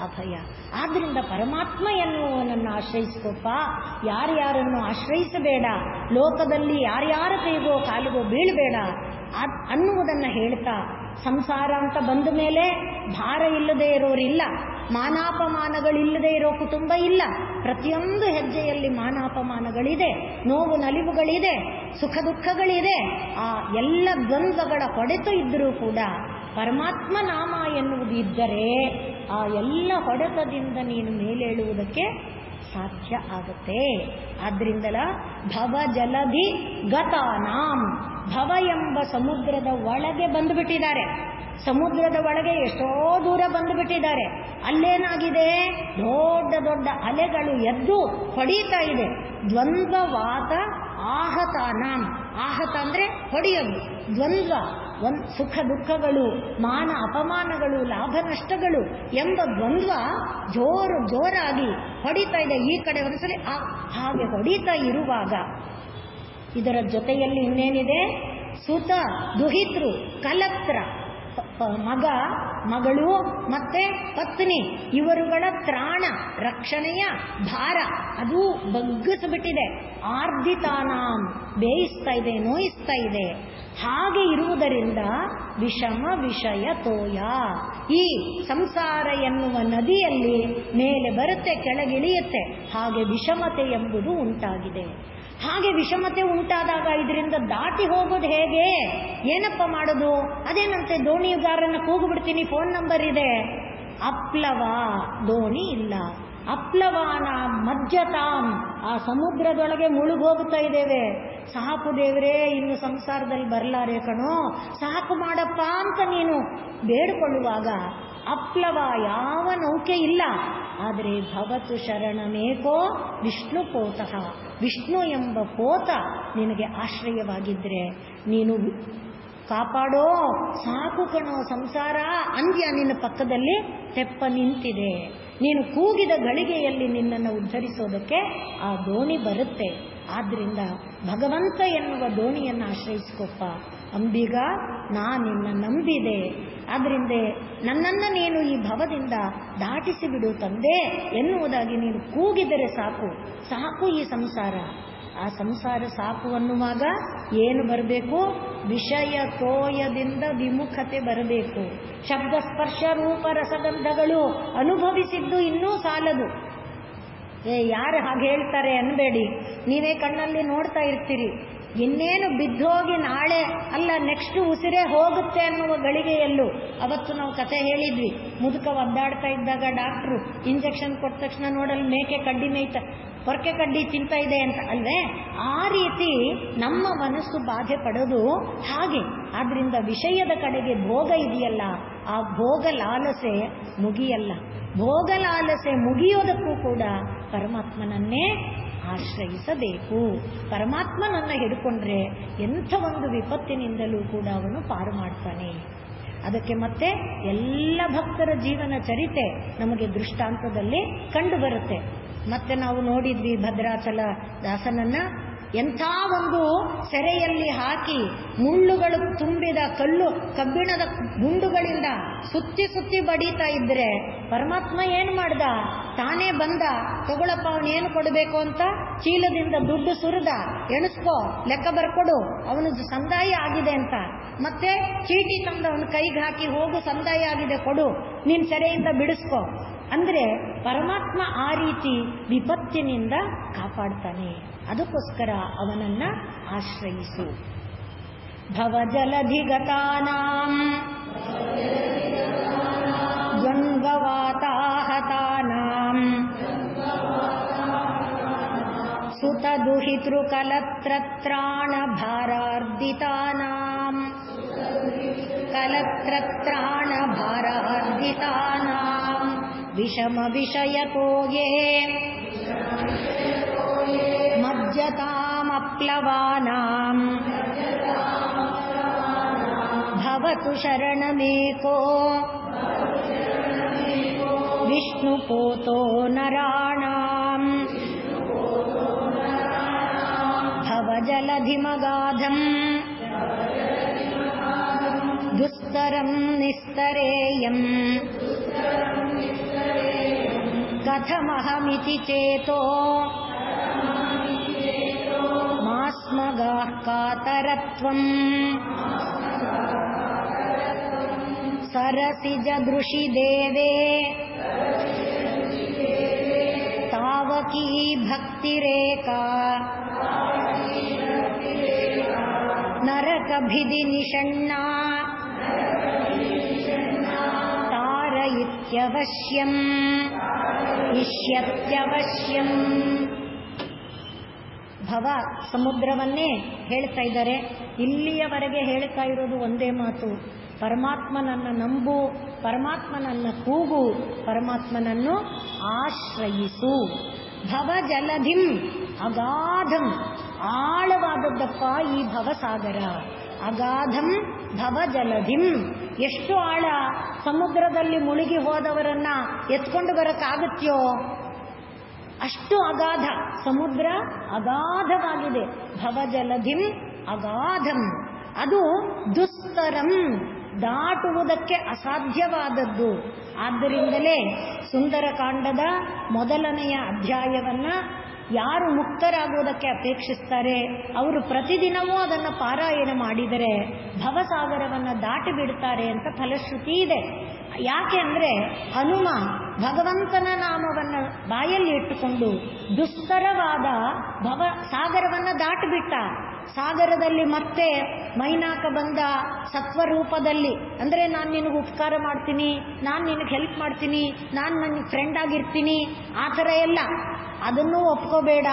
ಅಭಯ. ಆದ್ರಿಂದ ಪರಮಾತ್ಮ ಎನ್ನುವನನ್ನು ಆಶ್ರಯಿಸ್ಕೊಪ್ಪ, ಯಾರ್ಯಾರನ್ನು ಆಶ್ರಯಿಸಬೇಡ, ಲೋಕದಲ್ಲಿ ಯಾರ್ಯಾರ ಕೈಗೋ ಕಾಲಿಗೋ ಬೀಳಬೇಡ ಅನ್ನುವುದನ್ನು ಹೇಳ್ತಾ, ಸಂಸಾರ ಅಂತ ಬಂದ ಮೇಲೆ ಭಾರ ಇಲ್ಲದೆ ಇರೋರಿಲ್ಲ, ಮಾನಾಪಮಾನಗಳಿಲ್ಲದೆ ಇರೋ ಕುಟುಂಬ ಇಲ್ಲ. ಪ್ರತಿಯೊಂದು ಹೆಜ್ಜೆಯಲ್ಲಿ ಮಾನಾಪಮಾನಗಳಿದೆ, ನೋವು ನಲಿವುಗಳಿದೆ, ಸುಖ ದುಃಖಗಳಿದೆ. ಆ ಎಲ್ಲ ದ್ವಂದ್ವಗಳ ಹೊಡೆತ ಇದ್ದರೂ ಕೂಡ ಪರಮಾತ್ಮ ನಾಮ ಎನ್ನುವುದು ಇದ್ದರೆ ಆ ಎಲ್ಲ ಹೊಡೆತದಿಂದ ನೀನು ಮೇಲೇಳುವುದಕ್ಕೆ ಸಾಧ್ಯ ಆಗುತ್ತೆ. ಆದ್ರಿಂದಲ ಭವ ಜಲಧಿ ಗತಾನಾಂ, ಭವ ಎಂಬ ಸಮುದ್ರದ ಒಳಗೆ ಬಂದುಬಿಟ್ಟಿದ್ದಾರೆ. ಸಮುದ್ರದ ಒಳಗೆ ಎಷ್ಟೋ ದೂರ ಬಂದುಬಿಟ್ಟಿದ್ದಾರೆ. ಅಲ್ಲೇನಾಗಿದೆ? ದೊಡ್ಡ ದೊಡ್ಡ ಅಲೆಗಳು ಎದ್ದು ಹೊಡೀತಾ ಇದೆ. ದ್ವಂದ್ವವಾತ ಆಹತಾನಾಂ, ಆಹತ ಅಂದ್ರೆ ಹೊಡೆಯೋದು, ದ್ವಂದ್ವ, ಸುಖ ದುಃಖಗಳು, ಮಾನ ಅಪಮಾನಗಳು, ಲಾಭ ನಷ್ಟಗಳು ಎಂಬ ದ್ವಂದ್ವ ಜೋರಾಗಿ ಹೊಡಿತಾ ಇದೆ. ಈ ಕಡೆ ಒಂದ್ಸಲಿ ಹಾಗೆ ಹೊಡಿತಾ ಇರುವಾಗ ಇದರ ಜೊತೆಯಲ್ಲಿ ಇನ್ನೇನಿದೆ? ಸುತ, ದುಹಿತೃ, ಕಲತ್ರ, ಮಗ, ಮಗಳು ಮತ್ತೆ ಪತ್ನಿ, ಇವರುಗಳ ತ್ರಾಣ ರಕ್ಷಣೆಯ ಭಾರ ಅದು ಬಗ್ಗಿಸಿಬಿಟ್ಟಿದೆ. ಆರ್ಧಿತಾನಾಂ, ಬೇಯಿಸ್ತಾ ಇದೆ, ನೋಯಿಸ್ತಾ ಇದೆ. ಹಾಗೆ ಇರುವುದರಿಂದ ವಿಷಮ ವಿಷಯ ತೋಯ, ಈ ಸಂಸಾರ ಎನ್ನುವ ನದಿಯಲ್ಲಿ ಮೇಲೆ ಬರುತ್ತೆ, ಕೆಳಗಿಳಿಯುತ್ತೆ. ಹಾಗೆ ವಿಷಮತೆ ಎಂಬುದು ಉಂಟಾಗಿದೆ. ಹಾಗೆ ವಿಷಮತೆ ಉಂಟಾದಾಗ ಇದರಿಂದ ದಾಟಿ ಹೋಗೋದು ಹೇಗೆ? ಏನಪ್ಪ ಮಾಡೋದು? ಅದೇನಂತೆ ದೋಣಿಗಾರನ್ನ ಕೂಗುಬಿಡ್ತೀನಿ, ಫೋನ್ ನಂಬರ್ ಇದೆ. ಅಪ್ಲವ, ದೋಣಿ ಇಲ್ಲ. ಅಪ್ಲವಾನ ಮಜ್ಜತಾಂ, ಆ ಸಮುದ್ರದೊಳಗೆ ಮುಳುಗೋಗ್ತಾ ಇದ್ದೇವೆ. ಸಾಕು ದೇವರೇ, ಇನ್ನು ಸಂಸಾರದಲ್ಲಿ ಬರಲಾರೆ ಕಣೋ, ಸಾಕು ಮಾಡಪ್ಪ ಅಂತ ನೀನು ಬೇಡಿಕೊಳ್ಳುವಾಗ ಅಪ್ಲವ, ಯಾವ ನೌಕೆ ಇಲ್ಲ. ಆದರೆ ಭವತು ಶರಣಮೇಕೋ ವಿಷ್ಣು ಪೋತಃ, ವಿಷ್ಣು ಎಂಬ ಪೋತ ನಿನಗೆ ಆಶ್ರಯವಾಗಿದ್ರೆ ನೀನು ಕಾಪಾಡೋ, ಸಾಕು ಕಣೋ ಸಂಸಾರ ಅಂದ್ಯ, ನಿನ್ನ ಪಕ್ಕದಲ್ಲಿ ತೆಪ್ಪ ನಿಂತಿದೆ. ನೀನು ಕೂಗಿದ ಗಳಿಗೆಯಲ್ಲಿ ನಿನ್ನನ್ನು ಉದ್ಧರಿಸೋದಕ್ಕೆ ಆ ದೋಣಿ ಬರುತ್ತೆ. ಆದ್ರಿಂದ ಭಗವಂತ ಎನ್ನುವ ದೋಣಿಯನ್ನು ಆಶ್ರಯಿಸ್ಕೊಪ್ಪ. ಅಂಬಿಗ, ನಾ ನಿನ್ನ ನಂಬಿದೆ, ಆದ್ರಿಂದ ನನ್ನನ್ನು ನೀನು ಈ ಭವದಿಂದ ದಾಟಿಸಿ ಬಿಡು ತಂದೆ ಎನ್ನುವುದಾಗಿ ನೀನು ಕೂಗಿದರೆ ಸಾಕು, ಸಾಕು ಈ ಸಂಸಾರ. ಆ ಸಂಸಾರ ಸಾಕು ಅನ್ನುವಾಗ ಏನು ಬರಬೇಕು? ವಿಷಯ ತೋಯದಿಂದ ವಿಮುಖತೆ ಬರಬೇಕು. ಶಬ್ದ ಸ್ಪರ್ಶ ರೂಪ ರಸಗಂಧಗಳು ಅನುಭವಿಸಿದ್ದು ಇನ್ನೂ ಸಾಲದು. ಯಾರು ಹಾಗೆ ಹೇಳ್ತಾರೆ ಅನ್ಬೇಡಿ, ನೀವೇ ಕಣ್ಣಲ್ಲಿ ನೋಡ್ತಾ ಇರ್ತೀರಿ. ಇನ್ನೇನು ಬಿದ್ದೋಗಿ ನಾಳೆ ಅಲ್ಲ ನೆಕ್ಸ್ಟ್ ಉಸಿರೇ ಹೋಗುತ್ತೆ ಅನ್ನುವ ಗಳಿಗೆಯಲ್ಲೂ ಅವತ್ತು ನಾವು ಕತೆ ಹೇಳಿದ್ವಿ. ಮುದುಕ ಒದ್ದಾಡ್ತಾ ಇದ್ದಾಗ ಡಾಕ್ಟ್ರು ಇಂಜೆಕ್ಷನ್ ಕೊಟ್ಟ ತಕ್ಷಣ ನೋಡಲ್ ಮೇಕೆ ಕಡ್ಡಿ ಮೇಯ್ತಾ, ಪೊರಕೆ ಕಡ್ಡಿ ತಿಂತ ಇದೆ ಅಂತ ಅಲ್ವೇ? ಆ ರೀತಿ ನಮ್ಮ ಮನಸ್ಸು ಬಾಧೆ ಪಡೋದು ಹಾಗೆ. ಆದ್ರಿಂದ ವಿಷಯದ ಕಡೆಗೆ ಭೋಗ ಇದೆಯಲ್ಲ, ಆ ಭೋಗ ಲಾಲಸೆ ಮುಗಿಯಲ್ಲ. ಭೋಗ ಲಾಲಸೆ ಮುಗಿಯೋದಕ್ಕೂ ಕೂಡ ಪರಮಾತ್ಮನನ್ನೇ ಆಶ್ರಯಿಸಬೇಕು. ಪರಮಾತ್ಮನನ್ನ ಹಿಡ್ಕೊಂಡ್ರೆ ಎಂಥ ಒಂದು ವಿಪತ್ತಿನಿಂದಲೂ ಕೂಡ ಅವನು ಪಾರು ಮಾಡ್ತಾನೆ. ಅದಕ್ಕೆ ಮತ್ತೆ ಎಲ್ಲ ಭಕ್ತರ ಜೀವನ ಚರಿತೆ ನಮಗೆ ದೃಷ್ಟಾಂತದಲ್ಲಿ ಕಂಡು ಬರುತ್ತೆ. ಮತ್ತೆ ನಾವು ನೋಡಿದ್ವಿ ಭದ್ರಾಚಲ ದಾಸನನ್ನ ಎಂಥ ಒಂದು ಸೆರೆಯಲ್ಲಿ ಹಾಕಿ ಮುಳ್ಳುಗಳು ತುಂಬಿದ ಕಬ್ಬಿಣದ ಗುಂಡುಗಳಿಂದ ಸುತ್ತಿ ಸುತ್ತಿ ಬಡೀತಾ ಇದ್ರೆ ಪರಮಾತ್ಮ ಏನು ಮಾಡ್ದ? ತಾನೇ ಬಂದ, ತಗೊಳಪ್ಪ ಅವನೇನು ಕೊಡಬೇಕು ಅಂತ ಚೀಲದಿಂದ ದುಡ್ಡು ಸುರಿದ, ಎಣಿಸ್ಕೋ, ಲೆಕ್ಕ ಬರ್ಕೊಡು, ಅವನು ಸಂದಾಯ ಆಗಿದೆ ಅಂತ. ಮತ್ತೆ ಚೀಟಿ ತಂದು ಅವನ ಕೈಗೆ ಹಾಕಿ, ಹೋಗು ಸಂದಾಯ ಆಗಿದೆ ಕೊಡು, ನೀನ್ ಸೆರೆಯಿಂದ ಬಿಡಿಸ್ಕೋ ಅಂದ್ರೆ ಪರಮಾತ್ಮ ಆ ರೀತಿ ವಿಪತ್ತಿನಿಂದ ಕಾಪಾಡ್ತಾನೆ. ಅದಕ್ಕೋಸ್ಕರ ಅವನನ್ನ ಆಶ್ರಯಿಸು. ಭವಜಲಧಿಗತಾನಾಂ ದ್ವಂದ್ವವಾತಾಹತಾನಾಂ ಸುತದುಹಿತೃಕಲತ್ರತ್ರಾಣ ಭಾರಾರ್ದಿತಾನಾಂ ಕಲತ್ರತ್ರಾಣ ಭಾರಾರ್ದಿತಾನಾಂ ವಿಷಮ ವಿಷಯತೋ ಯೇ ಮಜ್ಜತಾಮಪ್ಲವಾನಾಂ ಭವತು ಶರಣಮೇಕೋ ವಿಷ್ಣುಪೋತೋ ನರಾಣಾಂ ಭವಜಲಧಿಮಗಾಧಂ ದುಸ್ತರಂ ನಿಸ್ತರೇಯಂ ಕಥಮಹಮಿತಿ ಚೇತೋ ಮಾಸ್ಮಗಾಃ ಕಾತರತ್ವಂ ಸರಸಿಜದೃಶಿ ದೇವೇ ತಾವಕೀ ಭಕ್ತಿರೇಕಾ ನರಕಭಿದಿ ನಿಷಣ್ಣಾ ತಾರಯಿತ್ಯವಶ್ಯಂ ಇಷ್ಯತ್ಯವಶ್ಯಂ. ಭವ ಸಮುದ್ರವನ್ನೇ ಹೇಳ್ತಾ ಇದ್ದಾರೆ. ಇಲ್ಲಿಯವರೆಗೆ ಹೇಳ್ತಾ ಇರೋದು ಒಂದೇ ಮಾತು, ಪರಮಾತ್ಮನನ್ನ ನಂಬು, ಪರಮಾತ್ಮನನ್ನ ಕೂಗು, ಪರಮಾತ್ಮನನ್ನು ಆಶ್ರಯಿಸು. ಭವ ಜಲಧಿಂ ಅಗಾಧಂ, ಆಳವಾದದ್ದಪ್ಪ ಈ ಭವಸಾಗರ. ಅಗಾಧಂ ಭವ ಜಲಧಿಂ, ಎಷ್ಟು ಆಳ? ಸಮುದ್ರದಲ್ಲಿ ಮುಳುಗಿ ಹೋದವರನ್ನ ಎತ್ಕೊಂಡು ಬರಕ್ಕಾಗತ್ಯೋ ಅಷ್ಟು ಅಗಾಧ. ಸಮುದ್ರ ಅಗಾಧವಾಗಿದೆ. ಭವಜಲಧಿಂ ಅಗಾಧಂ, ಅದು ದುಸ್ತರಂ, ದಾಟುವುದಕ್ಕೆ ಅಸಾಧ್ಯವಾದದ್ದು. ಆದ್ದರಿಂದಲೇ ಸುಂದರಕಾಂಡದ ಮೊದಲನೆಯ ಅಧ್ಯಾಯವನ್ನ ಯಾರು ಮುಕ್ತರಾಗುವುದಕ್ಕೆ ಅಪೇಕ್ಷಿಸ್ತಾರೆ ಅವರು ಪ್ರತಿದಿನವೂ ಅದನ್ನು ಪಾರಾಯಣ ಮಾಡಿದರೆ ಭವಸಾಗರವನ್ನು ದಾಟಿ ಬಿಡ್ತಾರೆ ಅಂತ ಫಲಶ್ರುತಿ ಇದೆ. ಯಾಕೆ ಅಂದರೆ ಹನುಮ ಭಗವಂತನ ನಾಮವನ್ನು ಬಾಯಲ್ಲಿ ಇಟ್ಟುಕೊಂಡು ದುಸ್ತರವಾದ ಸಾಗರವನ್ನು ದಾಟಿಬಿಟ್ಟ. ಸಾಗರದಲ್ಲಿ ಮತ್ತೆ ಮೈನಾಕ ಬಂದ ಸತ್ವರೂಪದಲ್ಲಿ, ಅಂದರೆ ನಾನು ನಿನಗೆ ಉಪಕಾರ ಮಾಡ್ತೀನಿ, ನಾನು ನಿನಗೆ ಹೆಲ್ಪ್ ಮಾಡ್ತೀನಿ, ನಾನು ನನಗೆ ಫ್ರೆಂಡ್ ಆಗಿರ್ತೀನಿ, ಆ ಥರ ಎಲ್ಲ. ಅದನ್ನೂ ಒಪ್ಕೋಬೇಡ.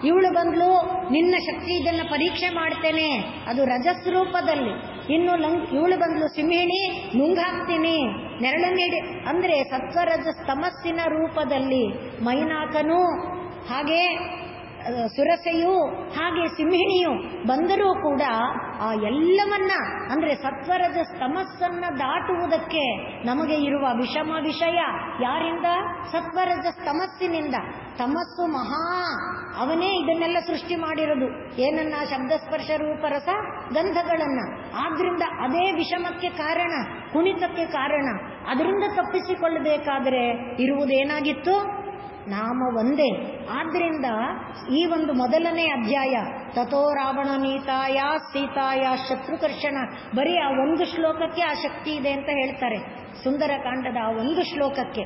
ಇವಳು ಬಂದ್ಲು, ನಿನ್ನ ಶಕ್ತಿ ಇದನ್ನು ಪರೀಕ್ಷೆ ಮಾಡ್ತೇನೆ, ಅದು ರಜಸ್ ರೂಪದಲ್ಲಿ. ಇನ್ನು ಇವಳು ಬಂದ್ಲು ಸಿಂಹಿಣಿ, ನುಂಗಾಕ್ತೀನಿ, ನೆರಳು ನೀಡಿ, ಅಂದರೆ ಸತ್ವರಜಸ್ ತಮಸ್ಸಿನ ರೂಪದಲ್ಲಿ ಮೈನಾಕನು ಹಾಗೆ ಸುರಸೆಯು ಹಾಗೆ ಸಿಂಹಿಣಿಯು ಬಂದರೂ ಕೂಡ ಆ ಎಲ್ಲವನ್ನ, ಅಂದರೆ ಸತ್ವರಜಸ್ ತಮಸ್ಸನ್ನ ದಾಟುವುದಕ್ಕೆ ನಮಗೆ ಇರುವ ವಿಷಮ ವಿಷಯ ಯಾರಿಂದ? ಸತ್ವರಜಸ್ ತಮಸ್ಸಿನಿಂದ. ತಮಸ್ಸು ಮಹಾ, ಅವನೇ ಇದನ್ನೆಲ್ಲ ಸೃಷ್ಟಿ ಮಾಡಿರೋದು. ಏನನ್ನ? ಶಬ್ದಸ್ಪರ್ಶ ರೂಪರಸ ಗಂಧಗಳನ್ನ. ಆದ್ರಿಂದ ಅದೇ ವಿಷಮಕ್ಕೆ ಕಾರಣ, ಕುಣಿತಕ್ಕೆ ಕಾರಣ. ಅದರಿಂದ ತಪ್ಪಿಸಿಕೊಳ್ಳಬೇಕಾದರೆ ಇರುವುದೇನಾಗಿತ್ತು? ನಾಮ ಒಂದೇ. ಆದ್ರಿಂದ ಈ ಒಂದು ಮೊದಲನೇ ಅಧ್ಯಾಯ ತಥೋ ರಾವಣ ನೀತಾಯ ಸೀತಾಯ ಶತ್ರುಕರ್ಷಣ, ಬರೀ ಆ ಒಂದು ಶ್ಲೋಕಕ್ಕೆ ಆ ಶಕ್ತಿ ಇದೆ ಅಂತ ಹೇಳ್ತಾರೆ. ಸುಂದರಕಾಂಡದ ಆ ಒಂದು ಶ್ಲೋಕಕ್ಕೆ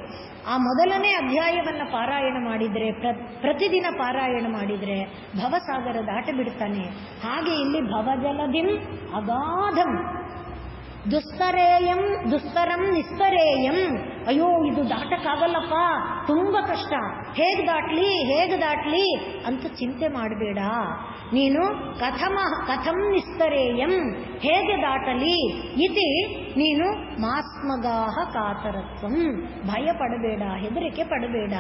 ಆ ಮೊದಲನೇ ಅಧ್ಯಾಯವನ್ನು ಪಾರಾಯಣ ಮಾಡಿದರೆ, ಪ್ರತಿದಿನ ಪಾರಾಯಣ ಮಾಡಿದರೆ ಭವಸಾಗರ ದಾಟಿ ಬಿಡ್ತಾನೆ. ಹಾಗೆ ಇಲ್ಲಿ ಭವಜಲಧಿಂ ಅಗಾಧಂ ದುಸ್ತರೇಯಂ ದುಸ್ತರಂ ನಿಸ್ತರೇಯಂ. ಅಯ್ಯೋ ಇದು ದಾಟಕ್ಕಾಗಲ್ಲಪ್ಪ, ತುಂಬ ಕಷ್ಟ, ಹೇಗೆ ದಾಟ್ಲಿ ಅಂತ ಚಿಂತೆ ಮಾಡಬೇಡ. ನೀನು ಕಥಂ ನಿಸ್ತರೇಯಂ, ಹೇಗೆ ದಾಟಲಿ ಇತಿ ನೀನು ಮಾಸ್ಮಗಾಹ ಕಾತರತ್ವಂ, ಭಯ ಪಡಬೇಡ, ಹೆದರಿಕೆ ಪಡಬೇಡ.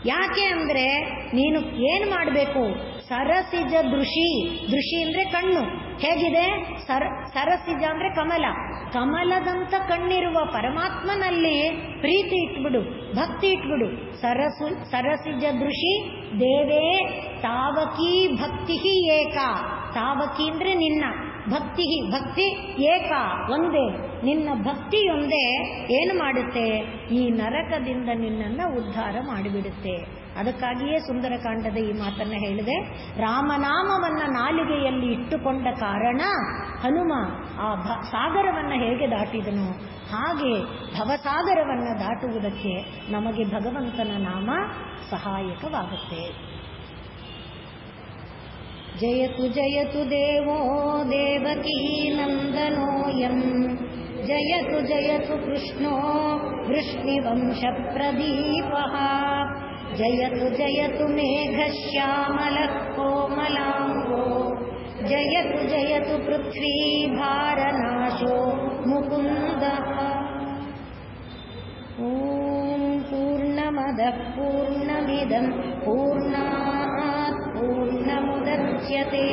ಯಾಕೆ ಅಂದ್ರೆ ನೀನು ಏನು ಮಾಡಬೇಕು? ಸರಸಿಜ ದೃಷಿ ಅಂದ್ರೆ ಕಣ್ಣು ಹೇಗಿದೆ? ಸರಸಿಜ ಅಂದ್ರೆ ಕಮಲದಂತ ಕಣ್ಣಿರುವ ಪರಮಾತ್ಮನಲ್ಲಿ ಪ್ರೀತಿ ಇಟ್ಬಿಡು, ಭಕ್ತಿ ಇಟ್ಬಿಡು. ಸರಸಿಜ ದೃಷಿ ದೇವೇ ತಾವಕಿ ಭಕ್ತಿ ಏಕ. ತಾವಕಿ ಅಂದ್ರೆ ನಿನ್ನ, ಭಕ್ತಿ ಏಕ ಒಂದೇ. ನಿನ್ನ ಭಕ್ತಿಯೊಂದೇ ಏನು ಮಾಡುತ್ತೆ? ಈ ನರಕದಿಂದ ನಿನ್ನನ್ನು ಉದ್ಧಾರ ಮಾಡಿಬಿಡುತ್ತೆ. ಅದಕ್ಕಾಗಿಯೇ ಸುಂದರಕಾಂಡದ ಈ ಮಾತನ್ನ ಹೇಳಿದೆ. ರಾಮನಾಮವನ್ನ ನಾಲಿಗೆಯಲ್ಲಿ ಇಟ್ಟುಕೊಂಡ ಕಾರಣ ಹನುಮ ಆ ಸಾಗರವನ್ನ ಹೇಗೆ ದಾಟಿದನು, ಹಾಗೆ ಭವಸಾಗರವನ್ನ ದಾಟುವುದಕ್ಕೆ ನಮಗೆ ಭಗವಂತನ ನಾಮ ಸಹಾಯಕವಾಗುತ್ತೆ. ಜಯತು ಜಯತು ದೇವೋ ದೇವಕೀ ನಂದನೋಯಂ, ಜಯತು ಜಯತು ಕೃಷ್ಣೋ ವೃಷ್ಣಿವಂಶ ಪ್ರದೀಪಃ, ಜಯತು ಜಯತು ಮೇಘಶ್ಯಾಮಲಃ ಕೋಮಲಾಂಗೋ, ಜಯತು ಜಯತು ಪೃಥ್ವೀ ಭಾರನಾಶೋ ಮುಕುಂದಃ. ಓಂ ಪೂರ್ಣಮದಃ ಪೂರ್ಣಮಿದಂ ಪೂರ್ಣಾತ್ ಪೂರ್ಣಮುದಚ್ಯತೆ